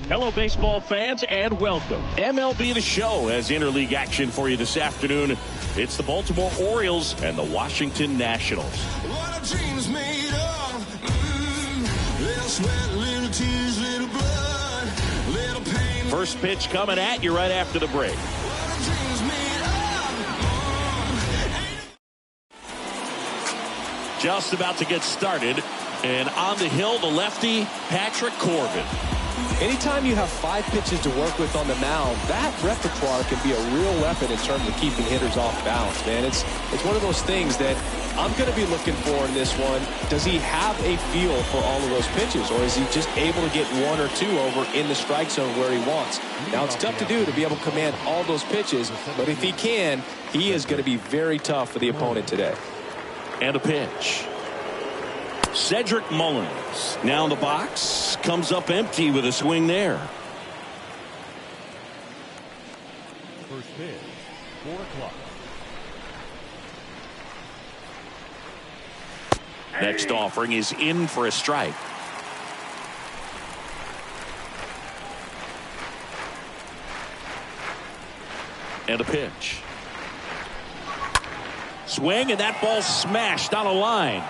Hello, baseball fans, and welcome. MLB The Show has interleague action for you this afternoon. It's the Baltimore Orioles and the Washington Nationals. What a dream's made of. Little sweat, little tears, little blood, little pain. First pitch coming at you right after the break. What a dream's made of. Just about to get started, and on the hill, the lefty, Patrick Corbin. Anytime you have 5 pitches to work with on the mound, that repertoire can be a real weapon in terms of keeping hitters off balance, man. It's one of those things that I'm going to be looking for in this one. Does he have a feel for all of those pitches, or is he just able to get 1 or 2 over in the strike zone where he wants? Now, it's tough to do to be able to command all those pitches, but if he can, he is going to be very tough for the opponent today. And a pitch. Cedric Mullins now in the box, comes up empty with a swing there. First pitch, 4 o'clock. Next offering is in for a strike. And a pitch. Swing, and that ball smashed on a line.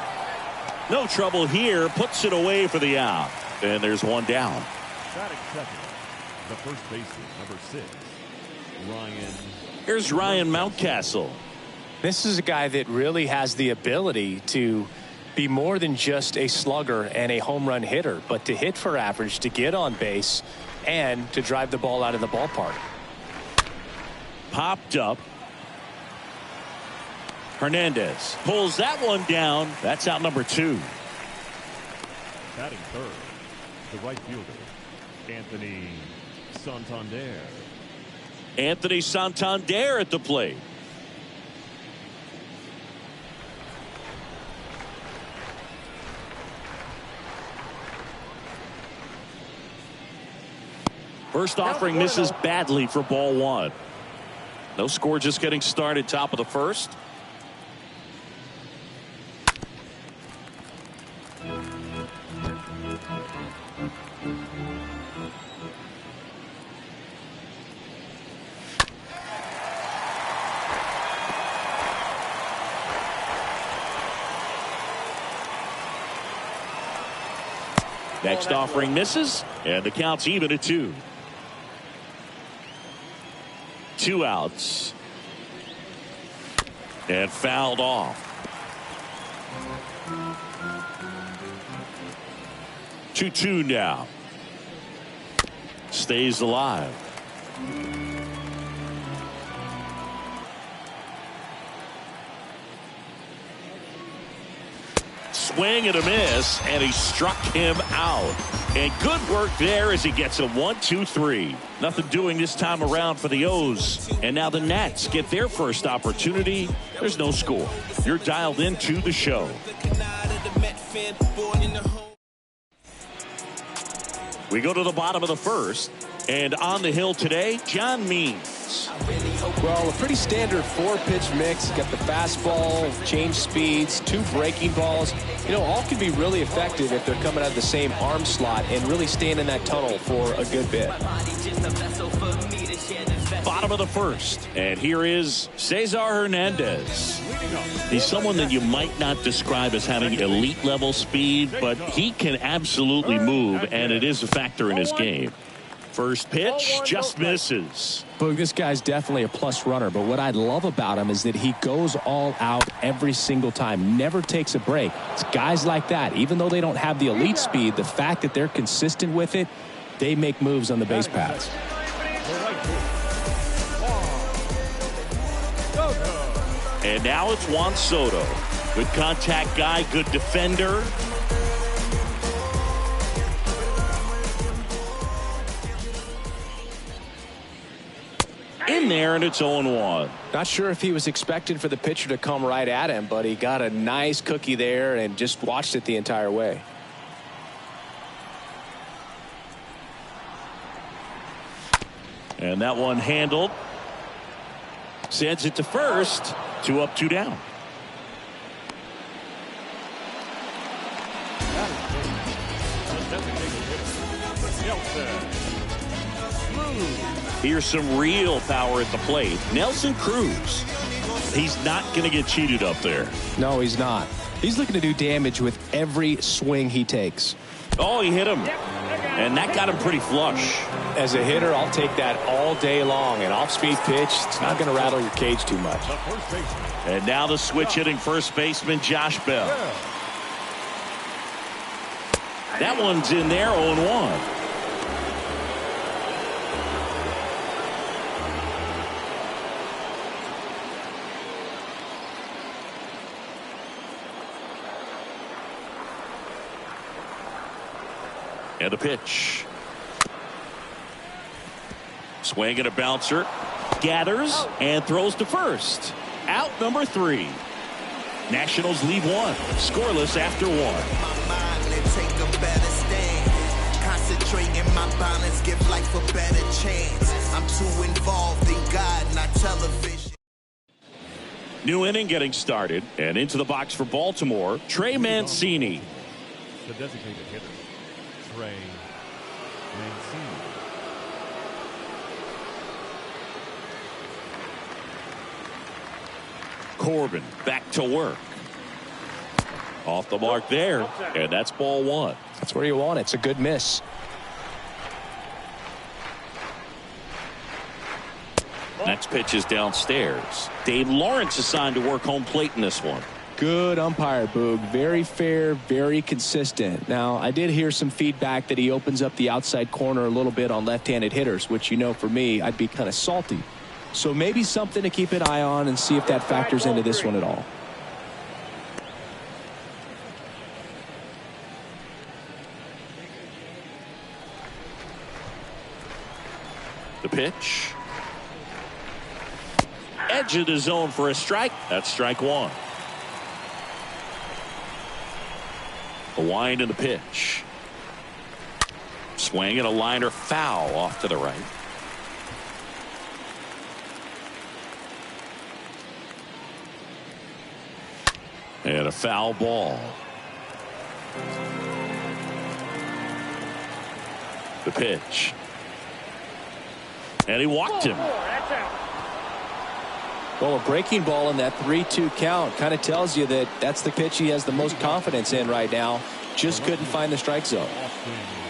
No trouble here, puts it away for the out. And there's one down. Batting second, the first baseman, number 6, Ryan. Here's Ryan Mountcastle. This is a guy that really has the ability to be more than just a slugger and a home run hitter, but to hit for average, to get on base, and to drive the ball out of the ballpark. Popped up. Hernandez pulls that one down. That's out number 2. Batting third, the right fielder, Anthony Santander. Anthony Santander at the plate. First offering misses badly for ball 1. No score, just getting started, top of the first. Next offering misses, and the count's even at 2. 2 outs. And fouled off. 2-2 now. Stays alive. Swing and a miss, and he struck him out. And good work there as he gets a 1-2-3. Nothing doing this time around for the O's. And now the Nats get their first opportunity. There's no score. You're dialed into the show. We go to the bottom of the first. And on the hill today, John Means. Well, a pretty standard 4-pitch mix. Got the fastball, change speeds, 2 breaking balls. You know, all can be really effective if they're coming out of the same arm slot and really staying in that tunnel for a good bit. Bottom of the first. And here is Cesar Hernandez. He's someone that you might not describe as having elite level speed, but he can absolutely move, and it is a factor in his game. First pitch just misses. Boog, this guy's definitely a plus runner, but what I love about him is that he goes all out every single time, never takes a break. It's guys like that, even though they don't have the elite speed, the fact that they're consistent with it, they make moves on the base paths. And now it's Juan Soto. Good contact guy, good defender. In there, and it's 0-1. Not sure if he was expecting for the pitcher to come right at him, but he got a nice cookie there and just watched it the entire way. And that one handled. Sends it to first. 2 up, 2 down. Here's some real power at the plate. Nelson Cruz. He's not going to get cheated up there. No, he's not. He's looking to do damage with every swing he takes. Oh, he hit him. And that got him pretty flush. As a hitter, I'll take that all day long. An off-speed pitch, it's not going to rattle your cage too much. And now the switch hitting first baseman, Josh Bell. That one's in there, 0-1. And a pitch. Swing and a bouncer. Gathers and throws to first. Out number 3. Nationals lead 1. Scoreless after 1. Concentrate in my balance, give life a better chance. I'm too involved in God, not television. New inning getting started. And into the box for Baltimore, Trey Mancini. The designated hitter, Trey Mancini. Corbin back to work. Off the mark there, and that's ball 1. That's where you want it. It's a good miss. Next pitch is downstairs. Dave Lawrence assigned to work home plate in this one. Good umpire, Boog. Very fair, very consistent. Now, I did hear some feedback that he opens up the outside corner a little bit on left-handed hitters, which, you know, for me, I'd be kind of salty. So maybe something to keep an eye on and see if that factors into this one at all. The pitch. Edge of the zone for a strike. That's strike 1. The wind and the pitch. Swing and a liner foul off to the right. And a foul ball. The pitch. And he walked him. Well, a breaking ball in that 3-2 count kind of tells you that that's the pitch he has the most confidence in right now. Just couldn't find the strike zone.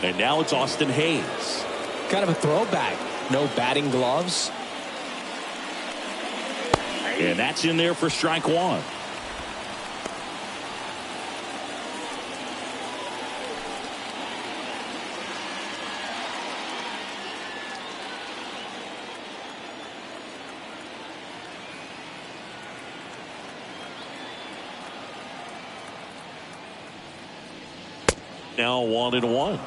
And now it's Austin Hayes. Kind of a throwback. No batting gloves. And that's in there for strike 1. Now 1-1.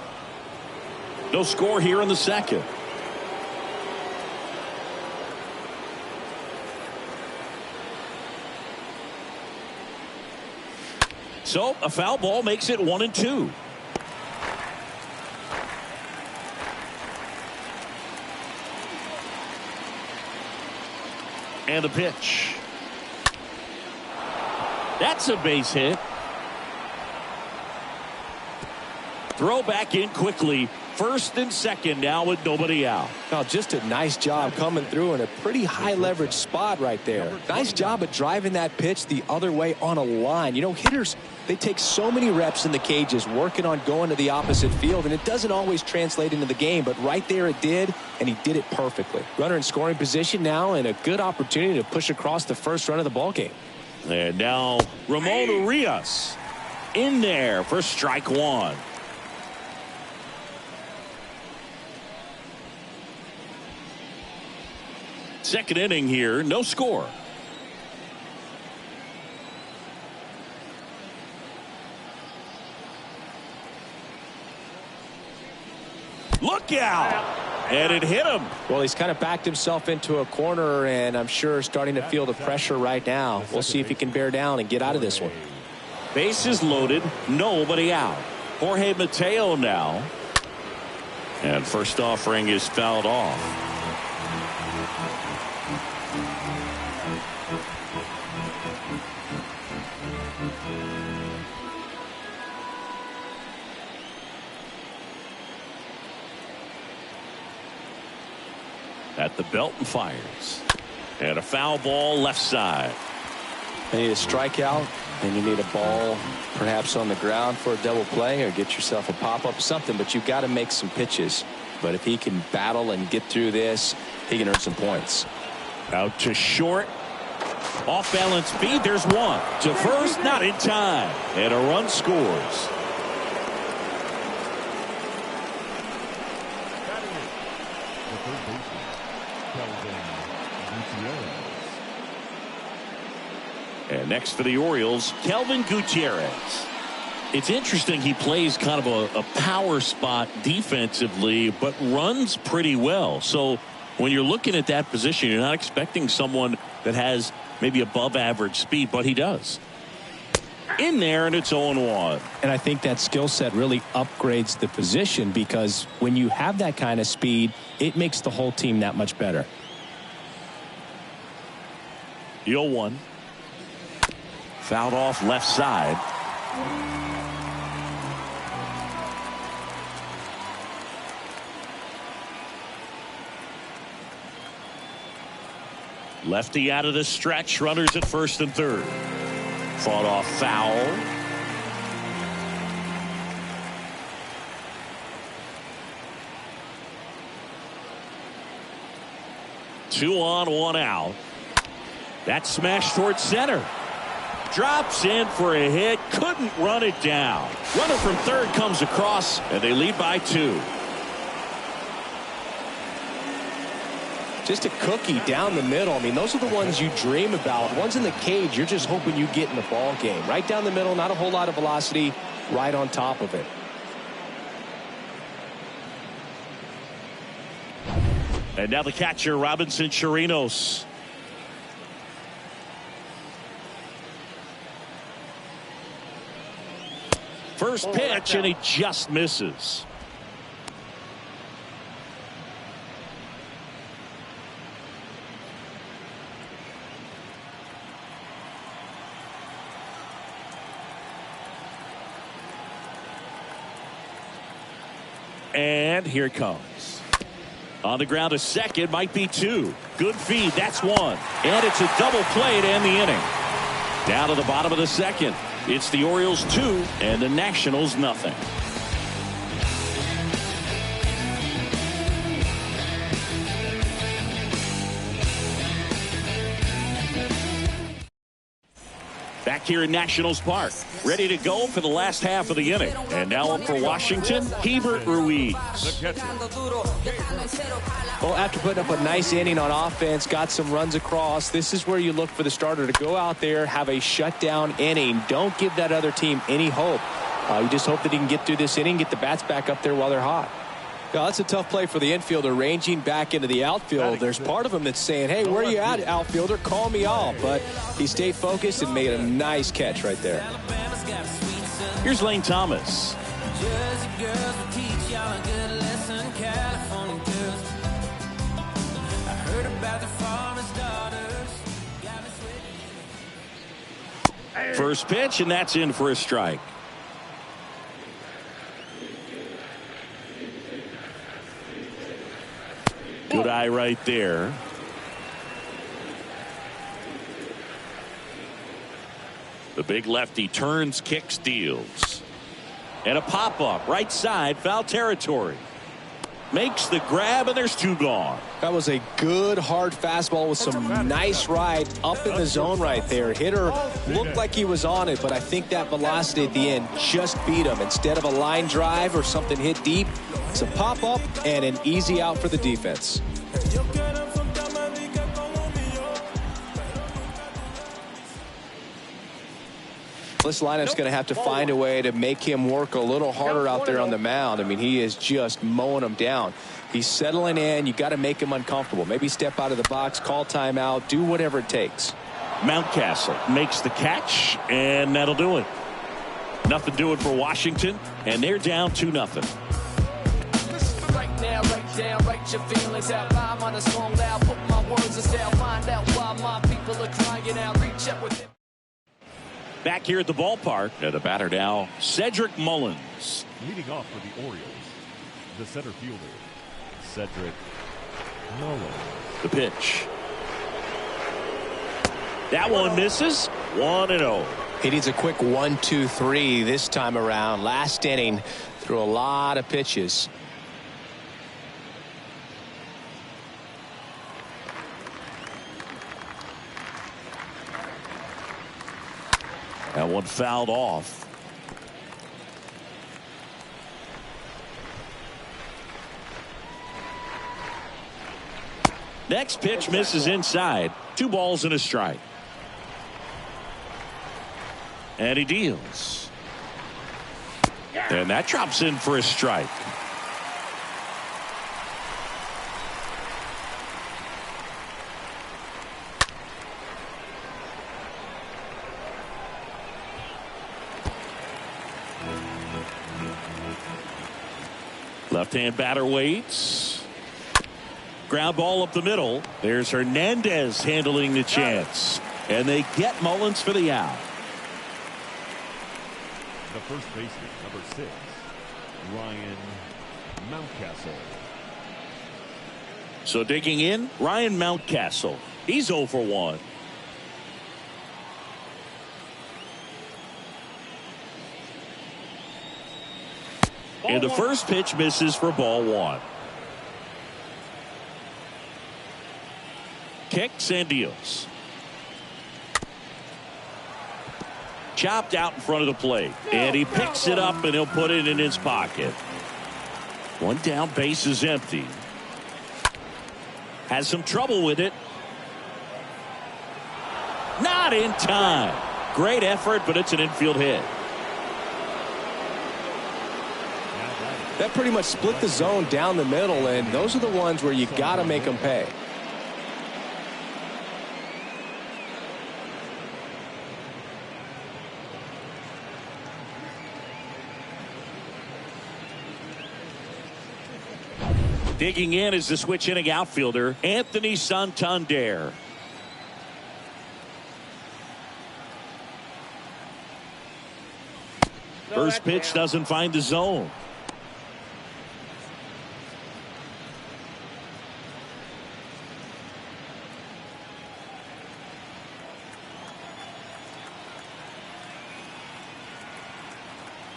No score here in the second. So a foul ball makes it 1-2. And the pitch. That's a base hit. Throw back in quickly. First and second now with nobody out. Now just a nice job coming through in a pretty high leverage spot right there. Nice job of driving that pitch the other way on a line. You know, hitters, they take so many reps in the cages working on going to the opposite field, and it doesn't always translate into the game, but right there it did, and he did it perfectly. Runner in scoring position now, and a good opportunity to push across the first run of the ball game. And now Ramon Urias in there for strike 1. Second inning here, no score. Look out! And it hit him. Well, he's kind of backed himself into a corner, and I'm sure starting to feel the pressure right now. We'll see if he can bear down and get out of this one. Bases loaded, nobody out. Jorge Mateo now. And first offering is fouled off. At the belt and fires. And a foul ball left side. You need a strikeout, and you need a ball perhaps on the ground for a double play, or get yourself a pop-up, something, but you've got to make some pitches. But if he can battle and get through this, he can earn some points. Out to short. Off balance speed. There's one. To first, not in time. And a run scores. And next for the Orioles, Kelvin Gutierrez. It's interesting, he plays kind of a power spot defensively, but runs pretty well. So when you're looking at that position, you're not expecting someone that has maybe above average speed, but he does. In there, and it's 0-1. And I think that skill set really upgrades the position, because when you have that kind of speed, it makes the whole team that much better. 0-1. Fouled off left side. Lefty out of the stretch. Runners at first and third. Fought off foul. Two on, one out. That smash towards center. Drops in for a hit. Couldn't run it down. Runner from third comes across, and they lead by 2. Just a cookie down the middle. I mean, those are the ones you dream about. Ones in the cage, you're just hoping you get in the ball game. Right down the middle, not a whole lot of velocity, right on top of it. And now the catcher, Robinson Chirinos. First pitch, and he just misses. And here it comes. On the ground to second, might be 2. Good feed, that's 1. And it's a double play to end the inning. Down to the bottom of the second. It's the Orioles 2 and the Nationals nothing. Back here in Nationals Park, ready to go for the last half of the inning. And now up for Washington, Hebert Ruiz. Well, after putting up a nice inning on offense, got some runs across, this is where you look for the starter to go out there, have a shutdown inning. Don't give that other team any hope. You just hope that he can get through this inning, get the bats back up there while they're hot. Yeah, that's a tough play for the infielder, ranging back into the outfield. There's part of him that's saying, hey, where are you at, outfielder? Call me off. But he stayed focused and made a nice catch right there. Here's Lane Thomas. First pitch, and that's in for a strike. Good eye right there. The big lefty turns, kicks, deals. And a pop-up, right side, foul territory. Makes the grab, and there's 2 gone. That was a good, hard fastball with some nice ride up in the zone right there. Hitter looked like he was on it, but I think that velocity at the end just beat him. Instead of a line drive or something hit deep, it's a pop-up and an easy out for the defense. This lineup's going to have to find a way to make him work a little harder out there on the mound. I mean, he is just mowing them down. He's settling in. You got to make him uncomfortable. Maybe step out of the box, call timeout, do whatever it takes. Mountcastle makes the catch, and that'll do it. Nothing doing for Washington, and they're down 2-0. Right now, right down, write your feelings out. I'm on a song now, put my words in style. Find out why my people are crying out. Reach out with him. Back here at the ballpark, and the batter now, Cedric Mullins. Leading off for the Orioles, the center fielder, Cedric The pitch. That one misses. 1-0. He needs a quick 1-2-3 this time around. Last inning, threw a lot of pitches. That one fouled off. Next pitch misses inside. 2 balls and a strike. And he deals. And that drops in for a strike. Left-hand batter waits. Ground ball up the middle. There's Hernandez handling the chance. And they get Mullins for the out. The first baseman, number 6, Ryan Mountcastle. So digging in, Ryan Mountcastle. He's 0 for 1. And the first pitch misses for ball 1. Kicks and deals. Chopped out in front of the plate. And he picks it up and he'll put it in his pocket. 1 down, base is empty. Has some trouble with it. Not in time. Great effort, but it's an infield hit. That pretty much split the zone down the middle, and those are the ones where you got to make them pay. Digging in is the switch inning outfielder, Anthony Santander. First pitch doesn't find the zone.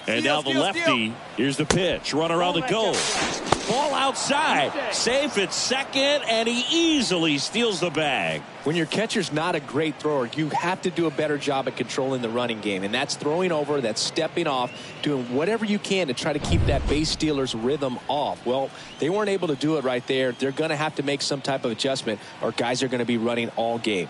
And now the lefty. Here's the pitch. Runner on the go. Ball outside. Safe at second, and he easily steals the bag. When your catcher's not a great thrower, you have to do a better job at controlling the running game. And that's throwing over, that's stepping off, doing whatever you can to try to keep that base stealer's rhythm off. Well, they weren't able to do it right there. They're going to have to make some type of adjustment, or guys are going to be running all game.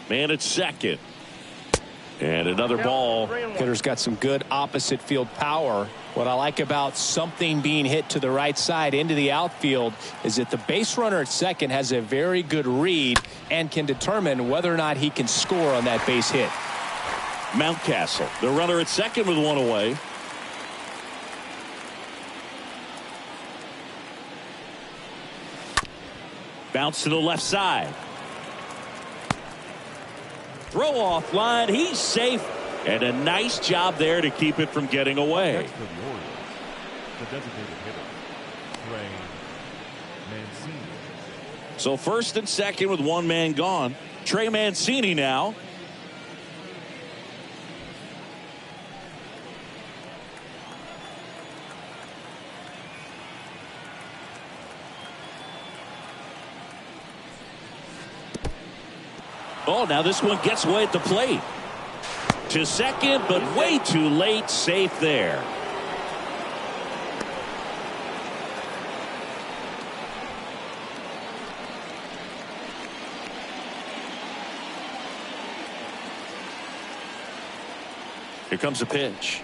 Man at second. And another ball. Hitter's got some good opposite field power. What I like about something being hit to the right side into the outfield is that the base runner at second has a very good read and can determine whether or not he can score on that base hit. Mountcastle, the runner at second with 1 away. Bounce to the left side. Throw off line. He's safe. And a nice job there to keep it from getting away. That's for the Orioles. The designated hitter, Trey Mancini. So first and second with 1 man gone. Trey Mancini now. Oh, now this one gets away at the plate. To second, but way too late. Safe there. Here comes a pitch.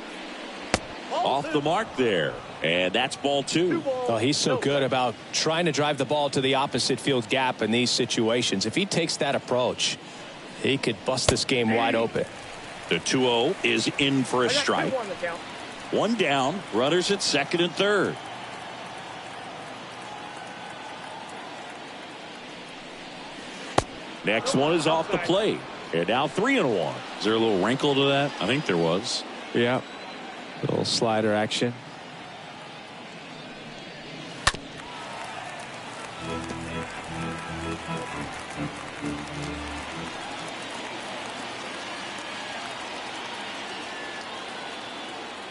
Off the mark there. And that's ball 2. Oh, he's so good about trying to drive the ball to the opposite field gap in these situations. If he takes that approach, he could bust this game wide open. The 2-0 is in for a strike. 1 down. Runners at second and third. Next one is off the plate. And now 3-1. Is there a little wrinkle to that? I think there was. Yeah. A little slider action.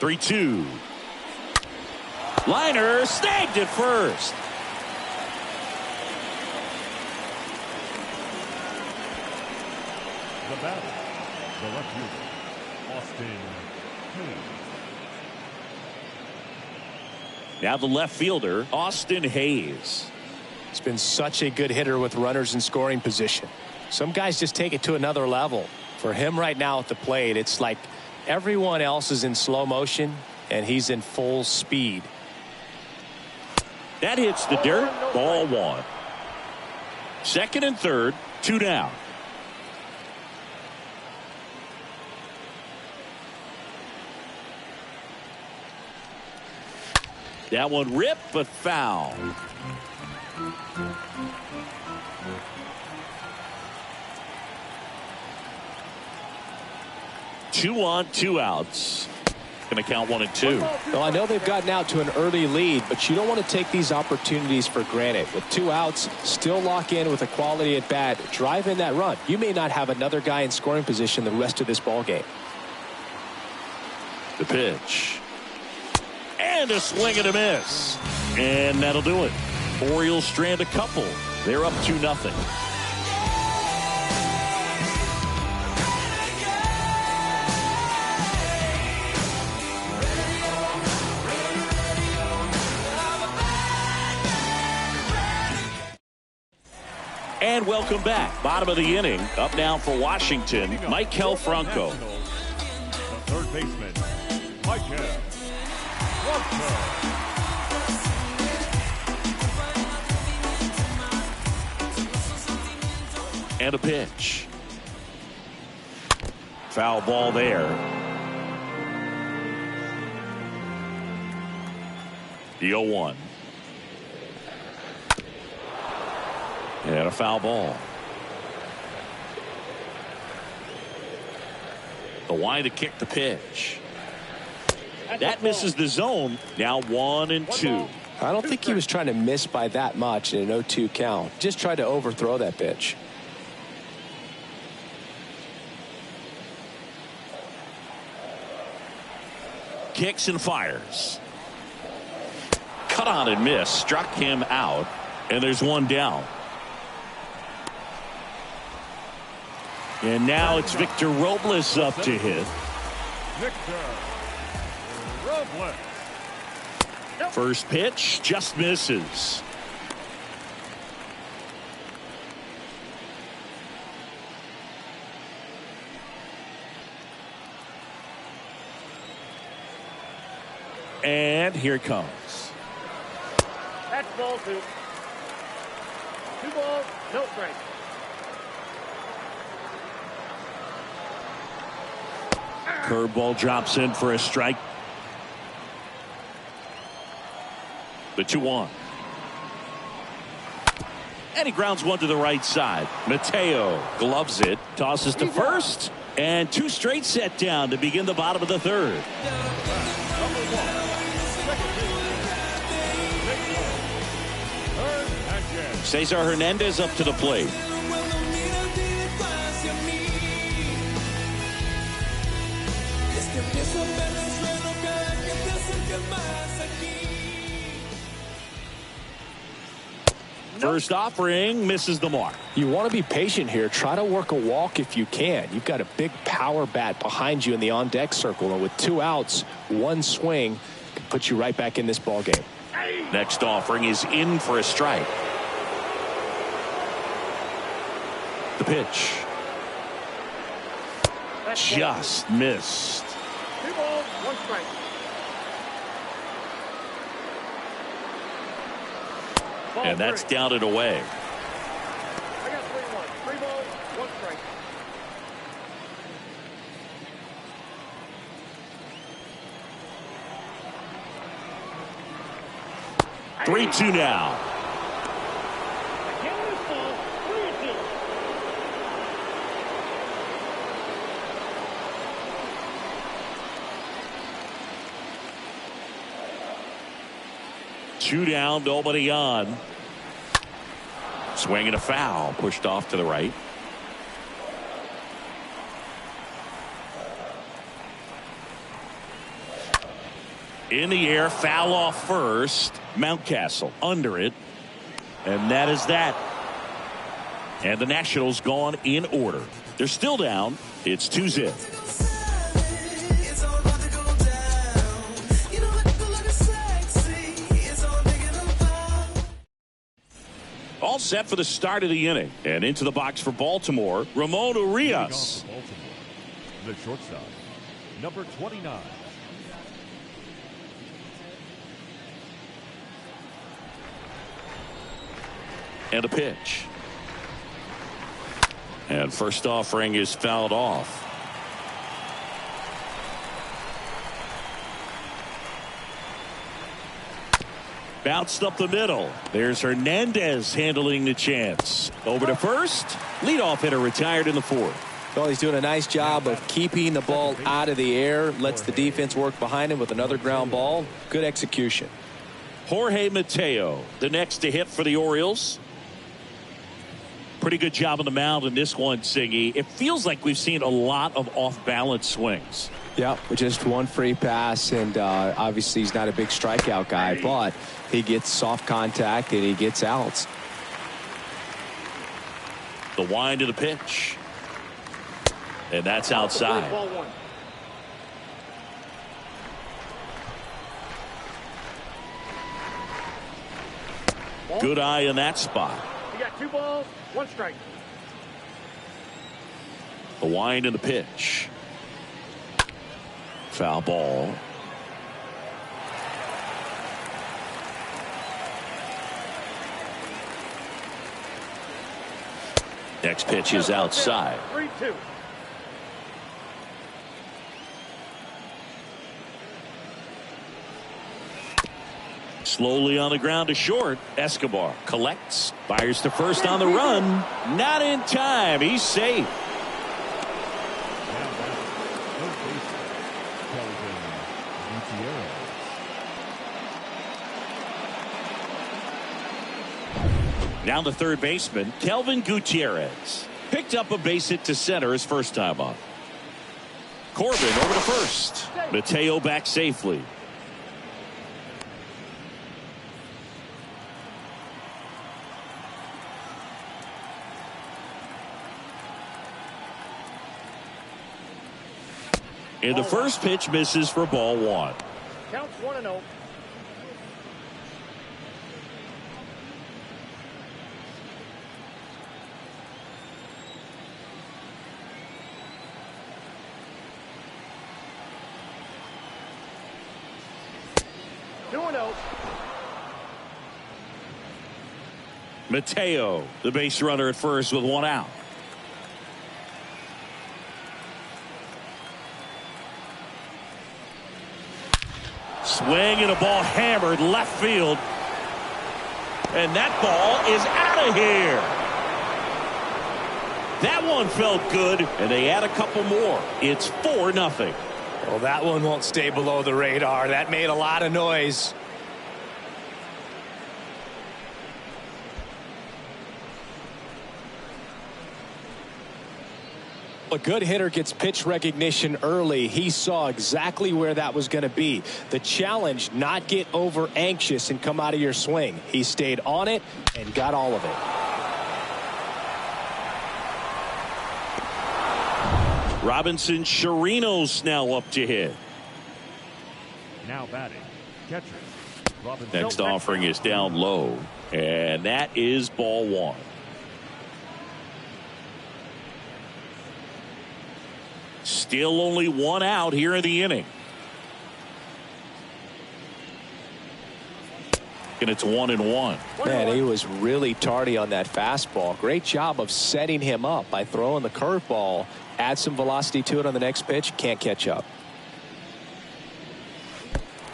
Three-two. Liner snagged at first. The batter, the left fielder, Austin Hayes. Now the left fielder, Austin Hayes. He's been such a good hitter with runners in scoring position. Some guys just take it to another level. For him right now at the plate, it's like everyone else is in slow motion and he's in full speed. That hits the dirt. Ball one. Second and third, 2 down. That one ripped, but foul. Two on, 2 outs. Going to count 1 and 2. Well, I know they've gotten out to an early lead, but you don't want to take these opportunities for granted. With 2 outs, still lock in with a quality at bat, drive in that run. You may not have another guy in scoring position the rest of this ball game. The pitch. And a swing and a miss. And that'll do it. Orioles strand a couple. They're up 2-0. And welcome back. Bottom of the inning. Up now for Washington, Michael Franco. The third baseman, Michael Franco. And a pitch. Foul ball there. The 0-1. And a foul ball. The line to kick the pitch. That misses the zone. Now 1 and 2. I don't think he was trying to miss by that much in an 0-2 count. Just tried to overthrow that pitch. Kicks and fires. Cut on and miss. Struck him out. And there's 1 down. And now it's Victor Robles up to hit. Victor Robles. First pitch just misses. And here it comes. That's ball 2. 2 balls, no strike. Curveball drops in for a strike. The 2-1. And he grounds one to the right side. Mateo gloves it, tosses to first, and 2 straight set down to begin the bottom of the third. Cesar Hernandez up to the plate. First offering misses the mark. You want to be patient here. Try to work a walk if you can. You've got a big power bat behind you in the on-deck circle, and with 2 outs, 1 swing can put you right back in this ball game. Next offering is in for a strike. The pitch. Just missed. 2 balls, 1 strike. And that's down and away. I got 3-1. 3 balls, 1 strike. 3-2 now. 2 down, nobody on. Swing and a foul, pushed off to the right. In the air, foul off first. Mountcastle under it. And that is that. And the Nationals gone in order. They're still down. It's 2-zip. All set for the start of the inning. And into the box for Baltimore, Ramon Urias. The shortstop, number 29. And a pitch. And first offering is fouled off. Bounced up the middle. There's Hernandez handling the chance. Over to first. Leadoff hitter retired in the 4th. Well, he's doing a nice job of keeping the ball out of the air. Lets the defense work behind him with another ground ball. Good execution. Jorge Mateo, the next to hit for the Orioles. Pretty good job on the mound in this one, Singy. It feels like we've seen a lot of off-balance swings. Yeah, just one free pass, and obviously he's not a big strikeout guy, but he gets soft contact and he gets outs. The wind of the pitch. And that's outside. Good eye in that spot. You got 2 balls, 1 strike. The wind and the pitch. Foul ball. Next pitch is outside. 3-2. Slowly on the ground to short. Escobar collects. Fires to first on the run. Not in time. He's safe. Now the third baseman, Kelvin Gutierrez. Picked up a base hit to center his first time up. Corbin over to first. Mateo back safely. And the first pitch misses for ball 1. Counts 1-0. Mateo, the base runner at first with 1 out. Swing and a ball hammered left field. And that ball is out of here. That one felt good, and they add a couple more. It's 4-0. Well, that one won't stay below the radar. That made a lot of noise. A good hitter gets pitch recognition early. He saw exactly where that was going to be. The challenge, not get over anxious and come out of your swing. He stayed on it and got all of it. Robinson Chirinos now up to hit. Now batting, catcher. Robinson. Next offering is down low, and that is ball 1. Still only 1 out here in the inning. And it's 1-1. Man, he was really tardy on that fastball. Great job of setting him up by throwing the curveball. Add some velocity to it on the next pitch. Can't catch up.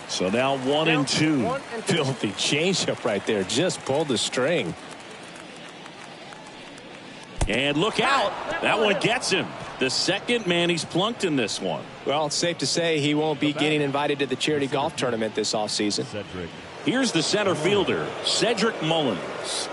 So now 1-2. Filthy changeup right there. Just pulled the string. And look out. That one gets him. The second man he's plunked in this one. Well, it's safe to say he won't be getting invited to the charity golf tournament this offseason. Cedric. Here's the center fielder, Cedric Mullins.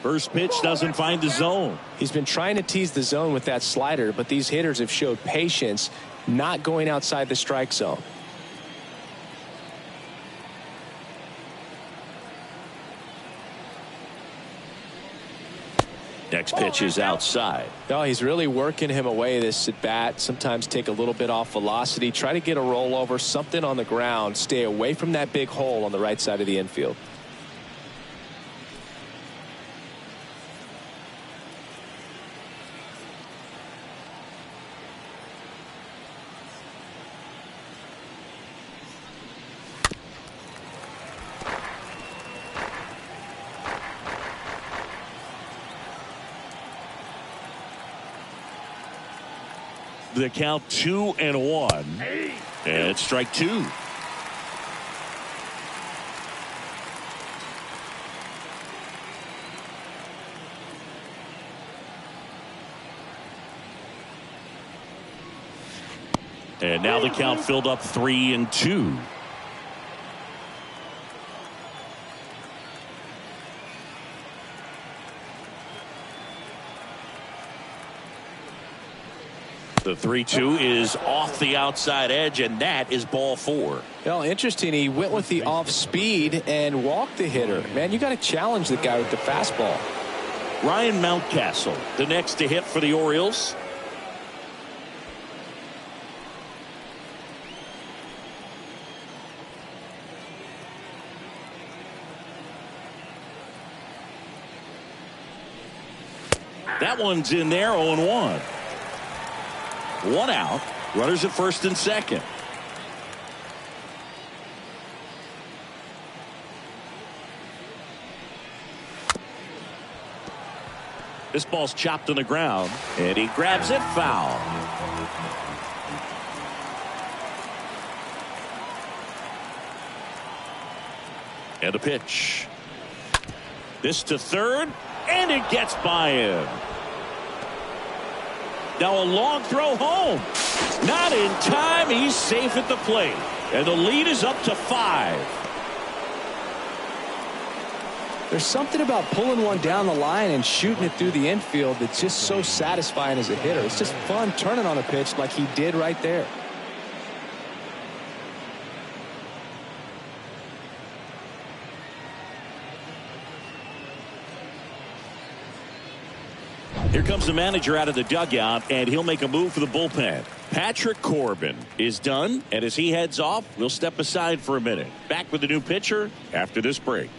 First pitch doesn't find the zone. He's been trying to tease the zone with that slider, but these hitters have showed patience, not going outside the strike zone. Next pitch is outside. No, he's really working him away this at bat. Sometimes take a little bit off velocity, try to get a rollover, something on the ground, stay away from that big hole on the right side of the infield. The count 2-1, and it's strike two. And now the count filled up 3-2. The 3-2 is off the outside edge, and that is ball four. Well, interesting. He went with the off speed and walked the hitter. Man, you got to challenge the guy with the fastball. Ryan Mountcastle, the next to hit for the Orioles. That one's in there, 0-1. One out. Runners at first and second. This ball's chopped on the ground, and he grabs it foul. And a pitch. This to third, and it gets by him. Now a long throw home. Not in time. He's safe at the plate. And the lead is up to 5. There's something about pulling one down the line and shooting it through the infield that's just so satisfying as a hitter. It's just fun turning on a pitch like he did right there. Here comes the manager out of the dugout, and he'll make a move for the bullpen. Patrick Corbin is done, and as he heads off, we'll step aside for a minute. Back with the new pitcher after this break.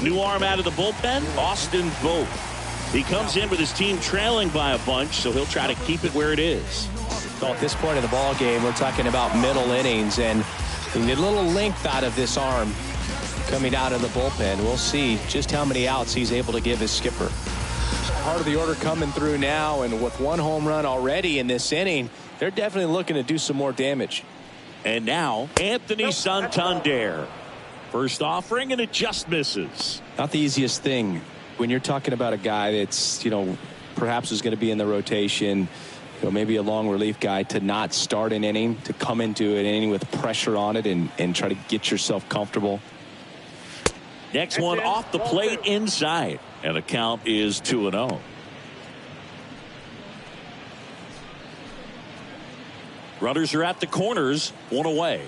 New arm out of the bullpen, Austin Vogt. He comes in with his team trailing by a bunch, so he'll try to keep it where it is. So at this point in the ball game, we're talking about middle innings, and we need a little length out of this arm coming out of the bullpen. We'll see just how many outs he's able to give his skipper. Part of the order coming through now, and with one home run already in this inning, they're definitely looking to do some more damage. And now Anthony Santander. First offering, and it just misses. Not the easiest thing when you're talking about a guy that's, perhaps is going to be in the rotation, maybe a long relief guy, to not start an inning, to come into an inning with pressure on it and try to get yourself comfortable. Next one off the plate inside, and the count is 2-0. Runners are at the corners, one away.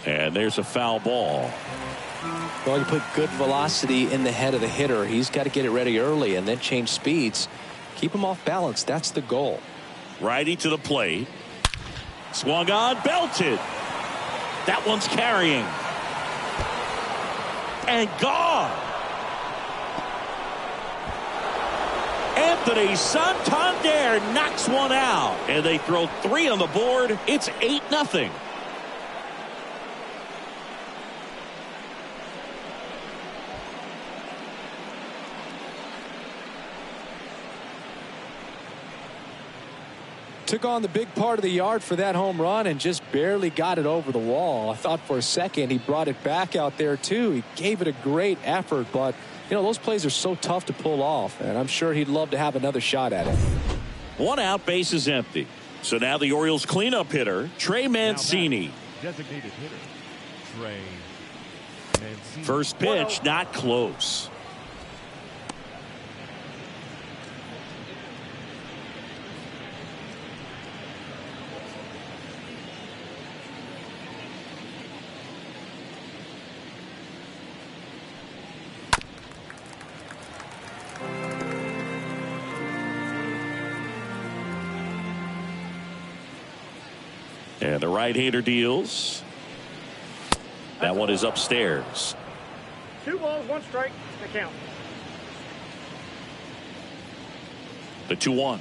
And there's a foul ball. Well, you put good velocity in the head of the hitter. He's got to get it ready early and then change speeds. Keep him off balance. That's the goal. Righty to the plate. Swung on, belted. That one's carrying. And gone. Anthony Santander knocks one out. And they throw 3 on the board. It's 8-0. Took on the big part of the yard for that home run and just barely got it over the wall. I thought for a second he brought it back out there too. He gave it a great effort, but you know, those plays are so tough to pull off, and I'm sure he'd love to have another shot at it. 1 out, base is empty. So now the Orioles cleanup hitter, Trey Mancini. Designated hitter, Trey Mancini. First pitch, not close. And the right-hander deals. That one is upstairs. 2 balls, 1 strike. The count. The 2-1.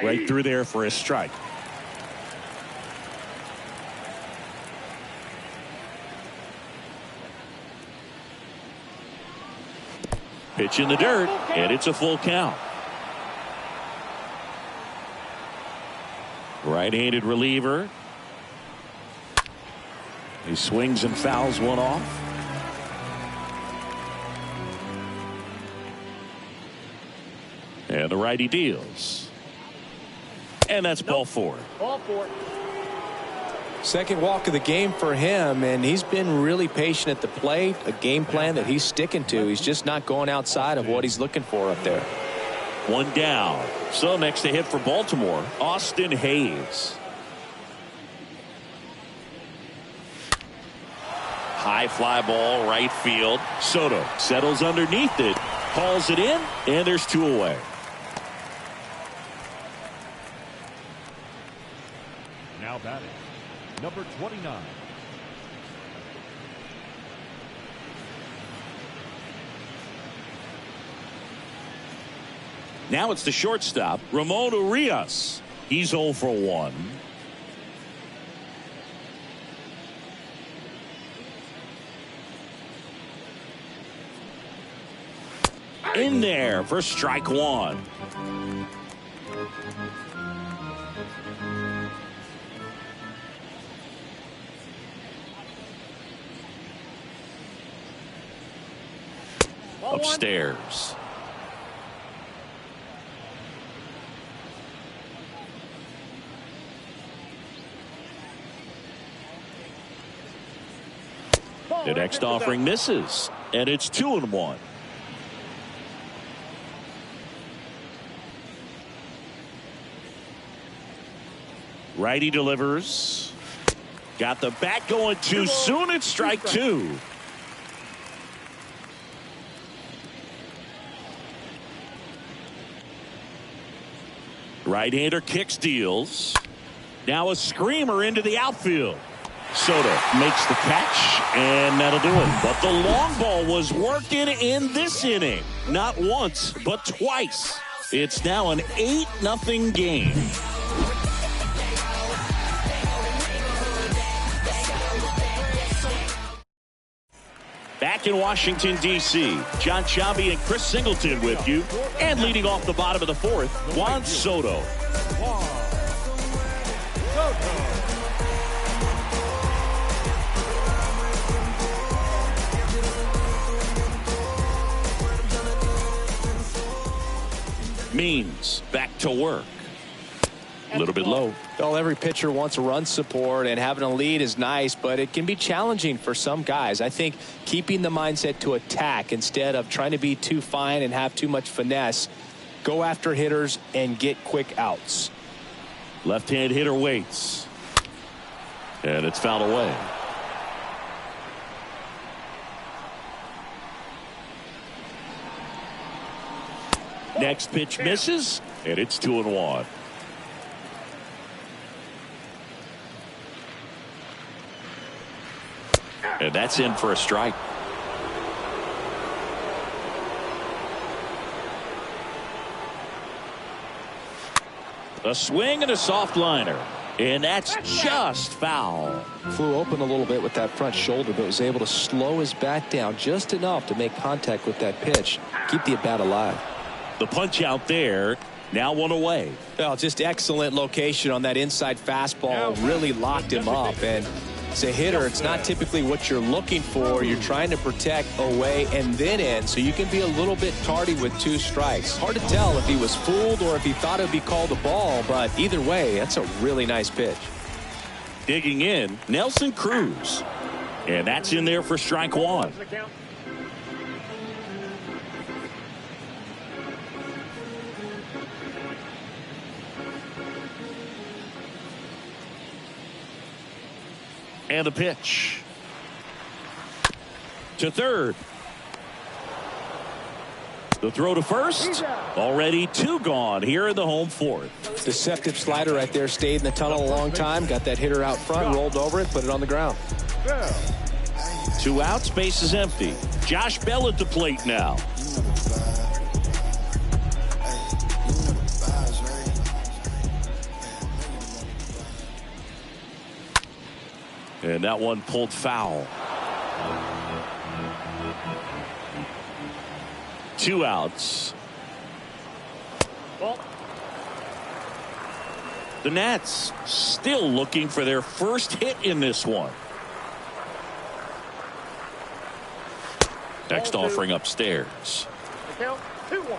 Right through there for a strike. Pitch in the dirt, and it's a full count. Right-handed reliever. He swings and fouls one off. And the righty deals. And that's ball 4. Ball 4. Second walk of the game for him, and he's been really patient at the plate. A game plan that he's sticking to. He's just not going outside of what he's looking for up there. 1 down. So next to hit for Baltimore, Austin Hayes. High fly ball, right field. Soto settles underneath it, hauls it in, and there's 2 away. Now batting, number 29. Now it's the shortstop, Ramon Urias. He's 0 for 1. In there for strike 1. Upstairs. The next offering misses, and it's 2-1. Righty delivers. Got the bat going too soon. It's strike 2. Right-hander kicks, deals. Now a screamer into the outfield. Soto makes the catch, and that'll do it. But the long ball was working in this inning. Not once, but twice. It's now an 8-0 game. Back in Washington, D.C., John Sciambi and Chris Singleton with you. And leading off the bottom of the 4th, Juan Soto. Means back to work. A little bit low. Well, every pitcher wants a run support, and having a lead is nice, but it can be challenging for some guys. I think keeping the mindset to attack instead of trying to be too fine and have too much finesse, go after hitters and get quick outs. Left-hand hitter waits. And it's fouled away. Next pitch misses, and it's 2-1. And that's in for a strike. A swing and a soft liner. And that's just foul. Flew open a little bit with that front shoulder, but was able to slow his bat down just enough to make contact with that pitch. Keep the at-bat alive. The punch out there, Now one away. Well, just excellent location on that inside fastball. Really locked him up. And as a hitter, it's not typically what you're looking for. You're trying to protect away and then in, so you can be a little bit tardy with 2 strikes. Hard to tell if he was fooled or if he thought it would be called a ball, but either way, that's a really nice pitch. Digging in, Nelson Cruz. And that's in there for strike 1. And a pitch to third. The throw to first. Already 2 gone here in the home 4th. Deceptive slider right there. Stayed in the tunnel a long time. Got that hitter out front. Rolled over it. Put it on the ground. 2 outs. Base is empty. Josh Bell at the plate now. And that one pulled foul. 2 outs. The Nats still looking for their first hit in this one. Next offering upstairs. Count 2-1.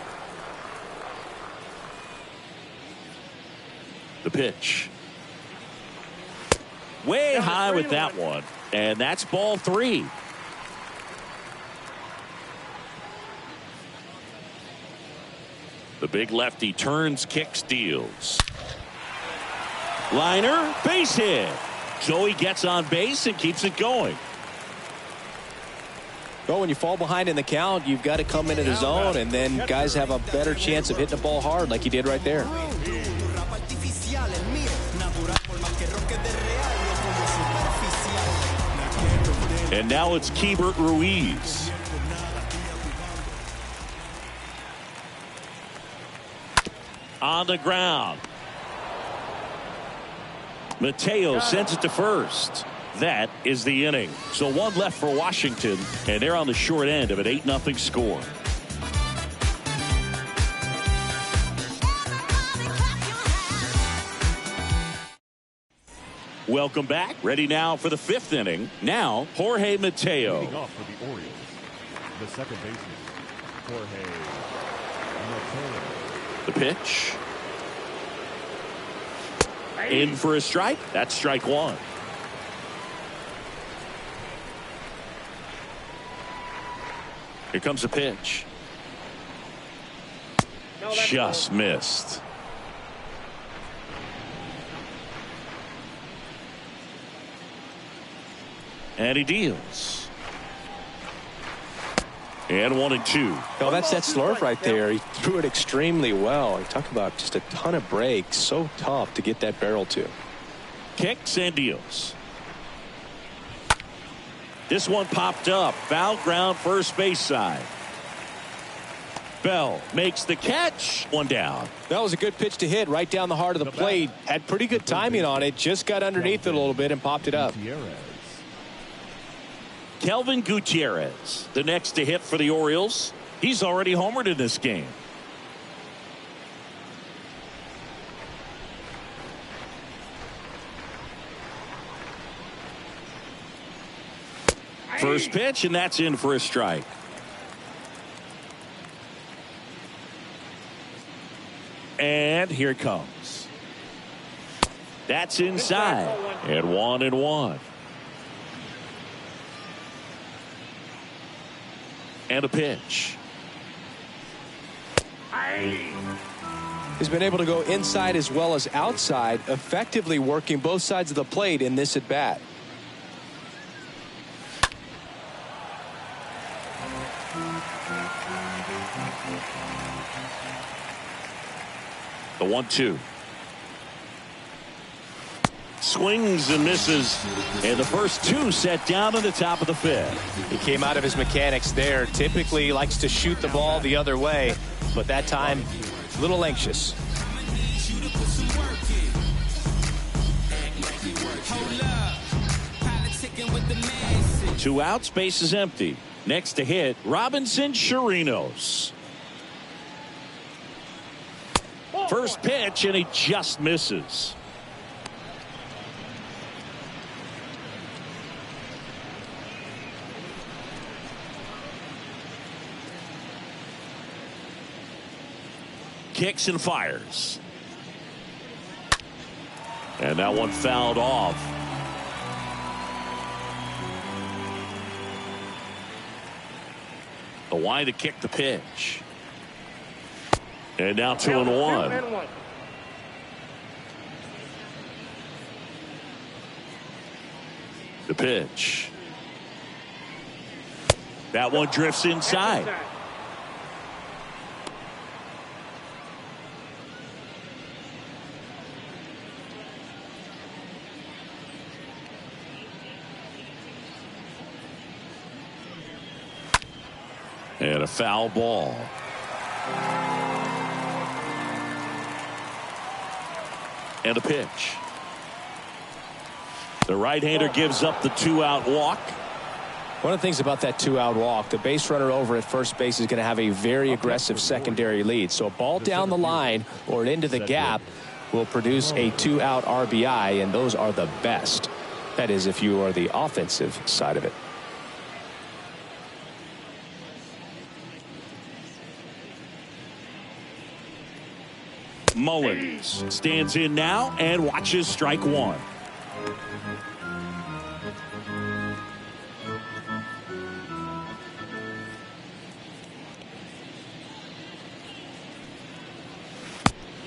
The pitch. Way high with that one. And that's ball 3. The big lefty turns, kicks, deals. Liner, base hit. Joey gets on base and keeps it going. Well, when you fall behind in the count, you've got to come into the zone, and then guys have a better chance of hitting the ball hard like he did right there. And now it's Keibert Ruiz. On the ground. Mateo sends it to first. That is the inning. So 1 left for Washington, and they're on the short end of an 8-0 score. Welcome back. Ready now for the 5th inning. Now, Jorge Mateo. Leading off for the Orioles, the second baseman, Jorge Mateo. The pitch. In for a strike. That's strike 1. Here comes a pitch. Just missed. And he deals. And 1-2. Oh, that's that slurve right there. He threw it extremely well. You talk about just a ton of breaks. So tough to get that barrel to. Kicks and deals. This one popped up. Foul ground, first base side. Bell makes the catch. 1 down. That was a good pitch to hit right down the heart of the plate. Had pretty good timing on it. Just got underneath it a little bit and popped it up. Kelvin Gutierrez, the next to hit for the Orioles. He's already homered in this game. First pitch, and that's in for a strike. And here it comes. That's inside. And 1-1. And a pitch. He's been able to go inside as well as outside, effectively working both sides of the plate in this at bat. The 1-2. Swings and misses, and the first 2 set down in the top of the 5th. He came out of his mechanics there. Typically likes to shoot the ball the other way, but that time a little anxious. Two outs, base is empty. Next to hit, Robinson Chirinos. First pitch, and he just misses. Kicks and fires. And that one fouled off. The wide to kick the pitch. And now 2-1. The pitch. That one drifts inside. And a foul ball. And a pitch. The right-hander gives up the 2-out walk. One of the things about that 2-out walk, the base runner over at first base is going to have a very aggressive secondary lead. So a ball down the line or into the gap will produce a 2-out RBI, and those are the best. That is, if you are the offensive side of it. Mullins stands in now and watches strike one.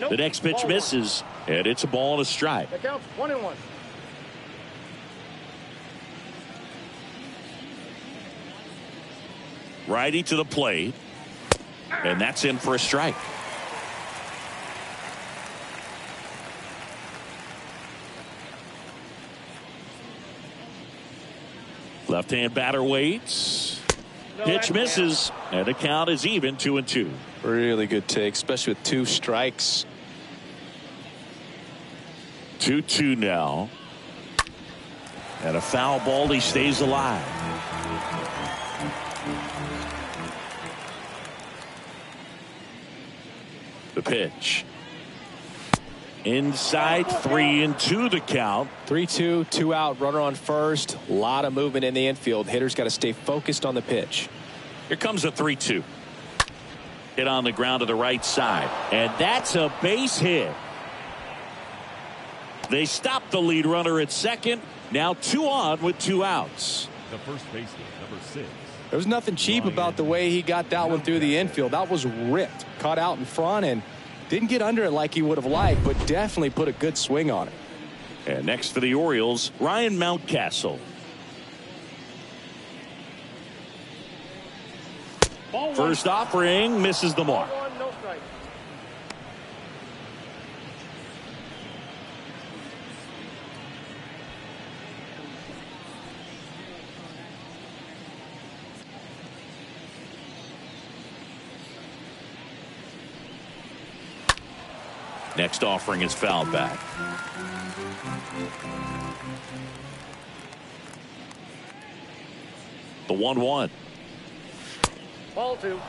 The next pitch misses, and it's a ball and a strike. That counts 1-1. Righty to the plate, and that's in for a strike. Left-hand batter waits. Pitch misses, and the count is even 2-2. Really good take, especially with 2 strikes. 2-2 now. And a foul ball. He stays alive. The pitch. Inside, 3-2 the count. 3-2, 2-out, runner on first. A lot of movement in the infield. Hitter's got to stay focused on the pitch. Here comes a 3-2. Hit on the ground to the right side. And that's a base hit. They stop the lead runner at second. Now 2 on with 2 outs. The first baseman, number 6. There was nothing cheap about the way he got that one through the infield. That was ripped. Caught out in front and didn't get under it like he would have liked, but definitely put a good swing on it. And next for the Orioles, Ryan Mountcastle. First offering misses the mark. No strike. Next offering is fouled back. The 1-1. Ball 2.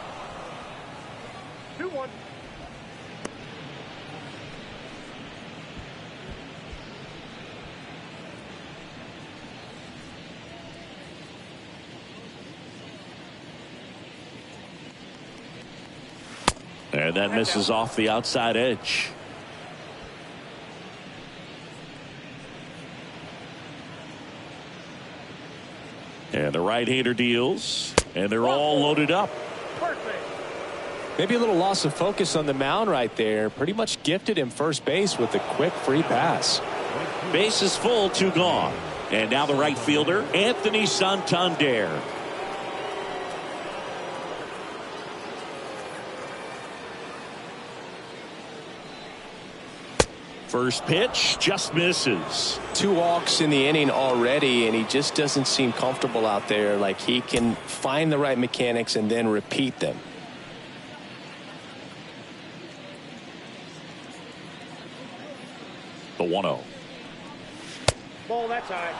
2-1. And that misses off the outside edge. And the right-hander deals, and they're all loaded up. Maybe a little loss of focus on the mound right there. Pretty much gifted him first base with a quick free pass. Base is full, 2 gone. And now the right fielder, Anthony Santander. First pitch just misses. 2 walks in the inning already, and he just doesn't seem comfortable out there. Like he can find the right mechanics and then repeat them. The 1-0. Ball that side.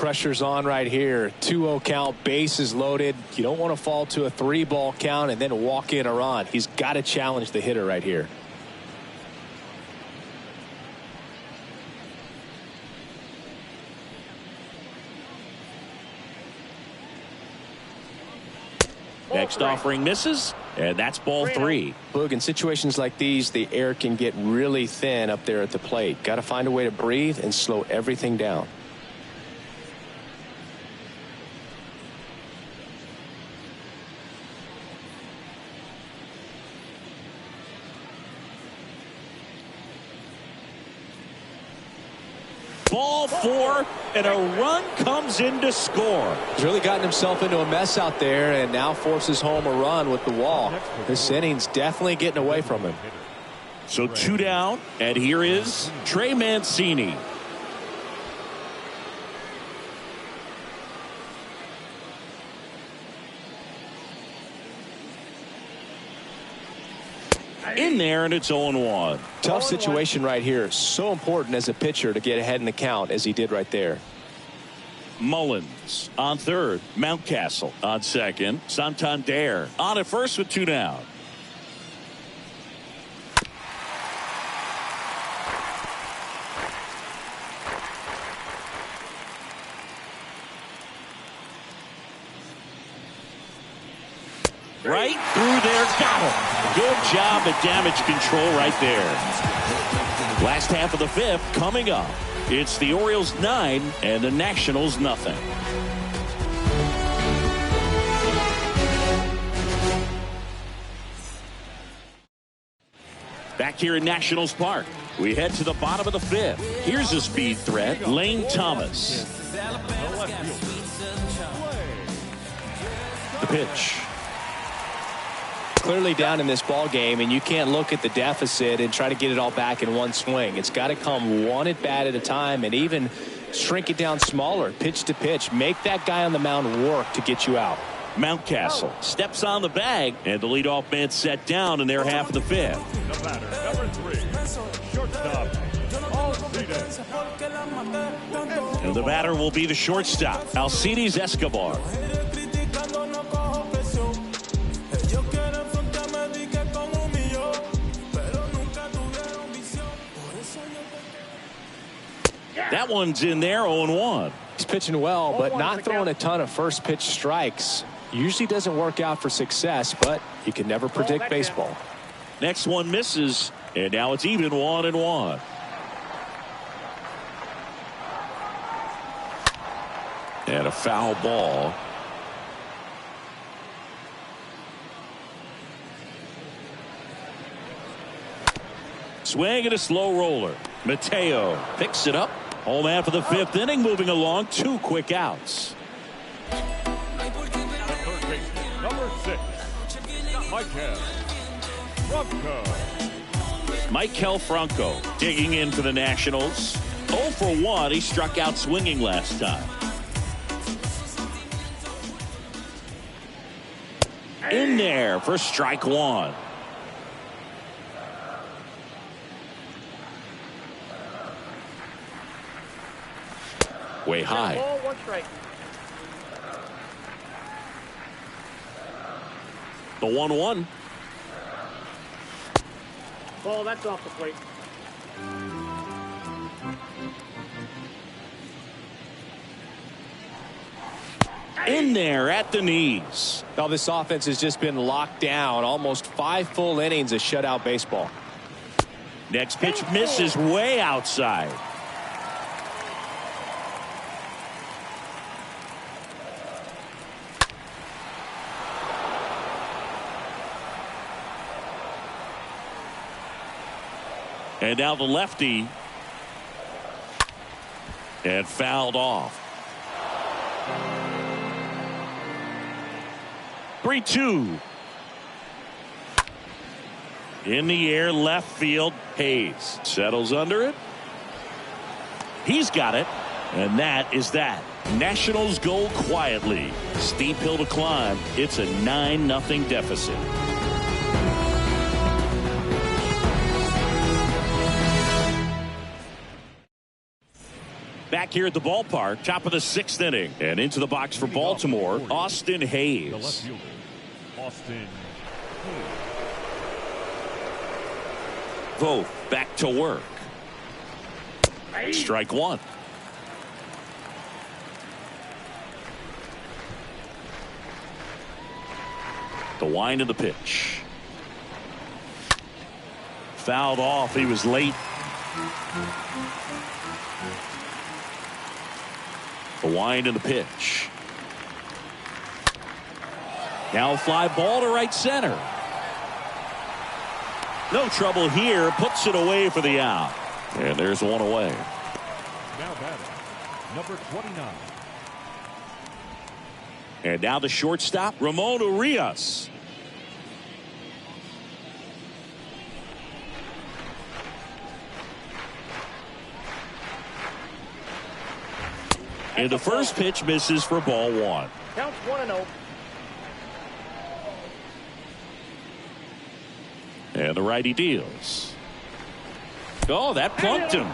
pressure's on right here. 2-0 count, bases loaded. You don't want to fall to a 3-ball count and then walk in a run. He's got to challenge the hitter right here. Next offering misses, and that's ball 3. Boog, in situations like these, the air can get really thin up there at the plate. Got to find a way to breathe and slow everything down. Ball 4, and a run comes in to score. He's really gotten himself into a mess out there and now forces home a run with the wall. This inning's definitely getting away from him. So 2 down, and here is Trey Mancini. In there, and it's 0-1. Tough situation right here. So important as a pitcher to get ahead in the count as he did right there. Mullins on third. Mountcastle on second. Santander on at first with 2 down. Right through there, got him. Good job at damage control right there. Last half of the 5th coming up. It's the Orioles 9 and the Nationals nothing. Back here in Nationals Park, we head to the bottom of the 5th. Here's a speed threat, Lane Thomas. The pitch. Clearly down in this ball game, and you can't look at the deficit and try to get it all back in one swing. It's got to come one at bat at a time, and even shrink it down smaller, pitch to pitch. Make that guy on the mound work to get you out. Mountcastle steps on the bag, and the leadoff man set down in their half of the 5th. The batter, number 3, shortstop, Alcides. And the batter will be the shortstop, Alcides Escobar. That one's in there, 0-1. He's pitching well, but not throwing a ton of first pitch strikes. Usually doesn't work out for success, but you can never predict baseball. Next one misses, and now it's even 1-1. And a foul ball. Swing and a slow roller. Mateo picks it up. Home half of the 5th inning, moving along. 2 quick outs. Number 6, Maikel Franco digging in for the Nationals. 0 for 1. He struck out swinging last time. In there for strike 1. Way high. Ball, 1 strike. The 1-1. Ball, that's off the plate. In there at the knees. Now this offense has just been locked down. Almost 5 full innings of shutout baseball. Next pitch misses way outside. And now the lefty. And fouled off. 3-2. In the air, left field. Hayes settles under it. He's got it. And that is that. Nationals go quietly. Steep hill to climb. It's a 9-0 deficit. Back back here at the ballpark. Top of the 6th inning. And into the box for Baltimore, Austin The left Hayes. fielder, Austin Hayes. Vogt back to work. Strike one. The wind of the pitch. Fouled off. He was late. The wind of the pitch. Now a fly ball to right center. No trouble here. Puts it away for the out. And there's one away. Now batting, number 29. And now the shortstop, Ramon Urias. And the first pitch misses for ball one. Counts 1-0. And the righty deals. Oh, that plunked him.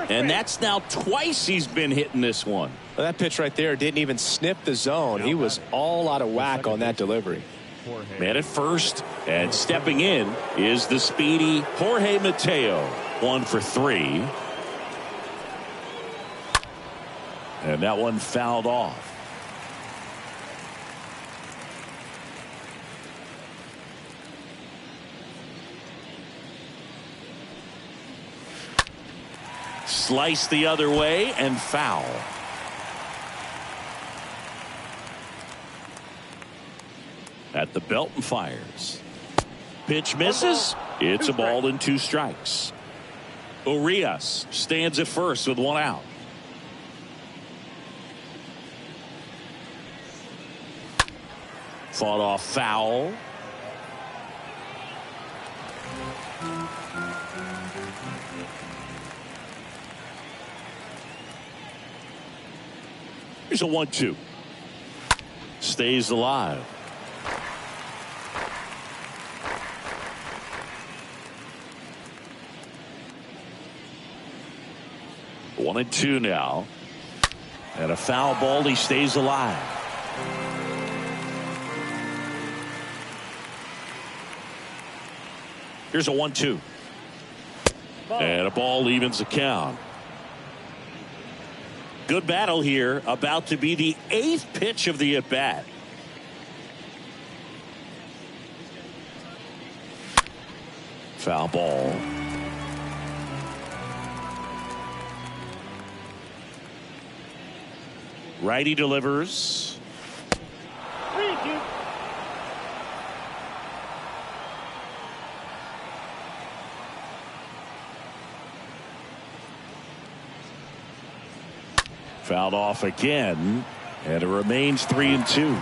And that's now twice he's been hitting this one. Well, that pitch right there didn't even sniff the zone. He was all out of whack on that delivery. Man at first, and stepping in is the speedy Jorge Mateo. 1 for 3. And that one fouled off. Slice the other way and foul. At the belt and fires. Pitch misses. It's a ball and 2 strikes. Urias stands at first with 1 out. Fought off foul. Here's a 1-2. Stays alive. One and 2 now. And a foul ball. He stays alive. Here's a 1-2. And a ball evens the count. Good battle here. About to be the 8th pitch of the at-bat. Foul ball. Righty delivers. Fouled off again, and it remains 3-2.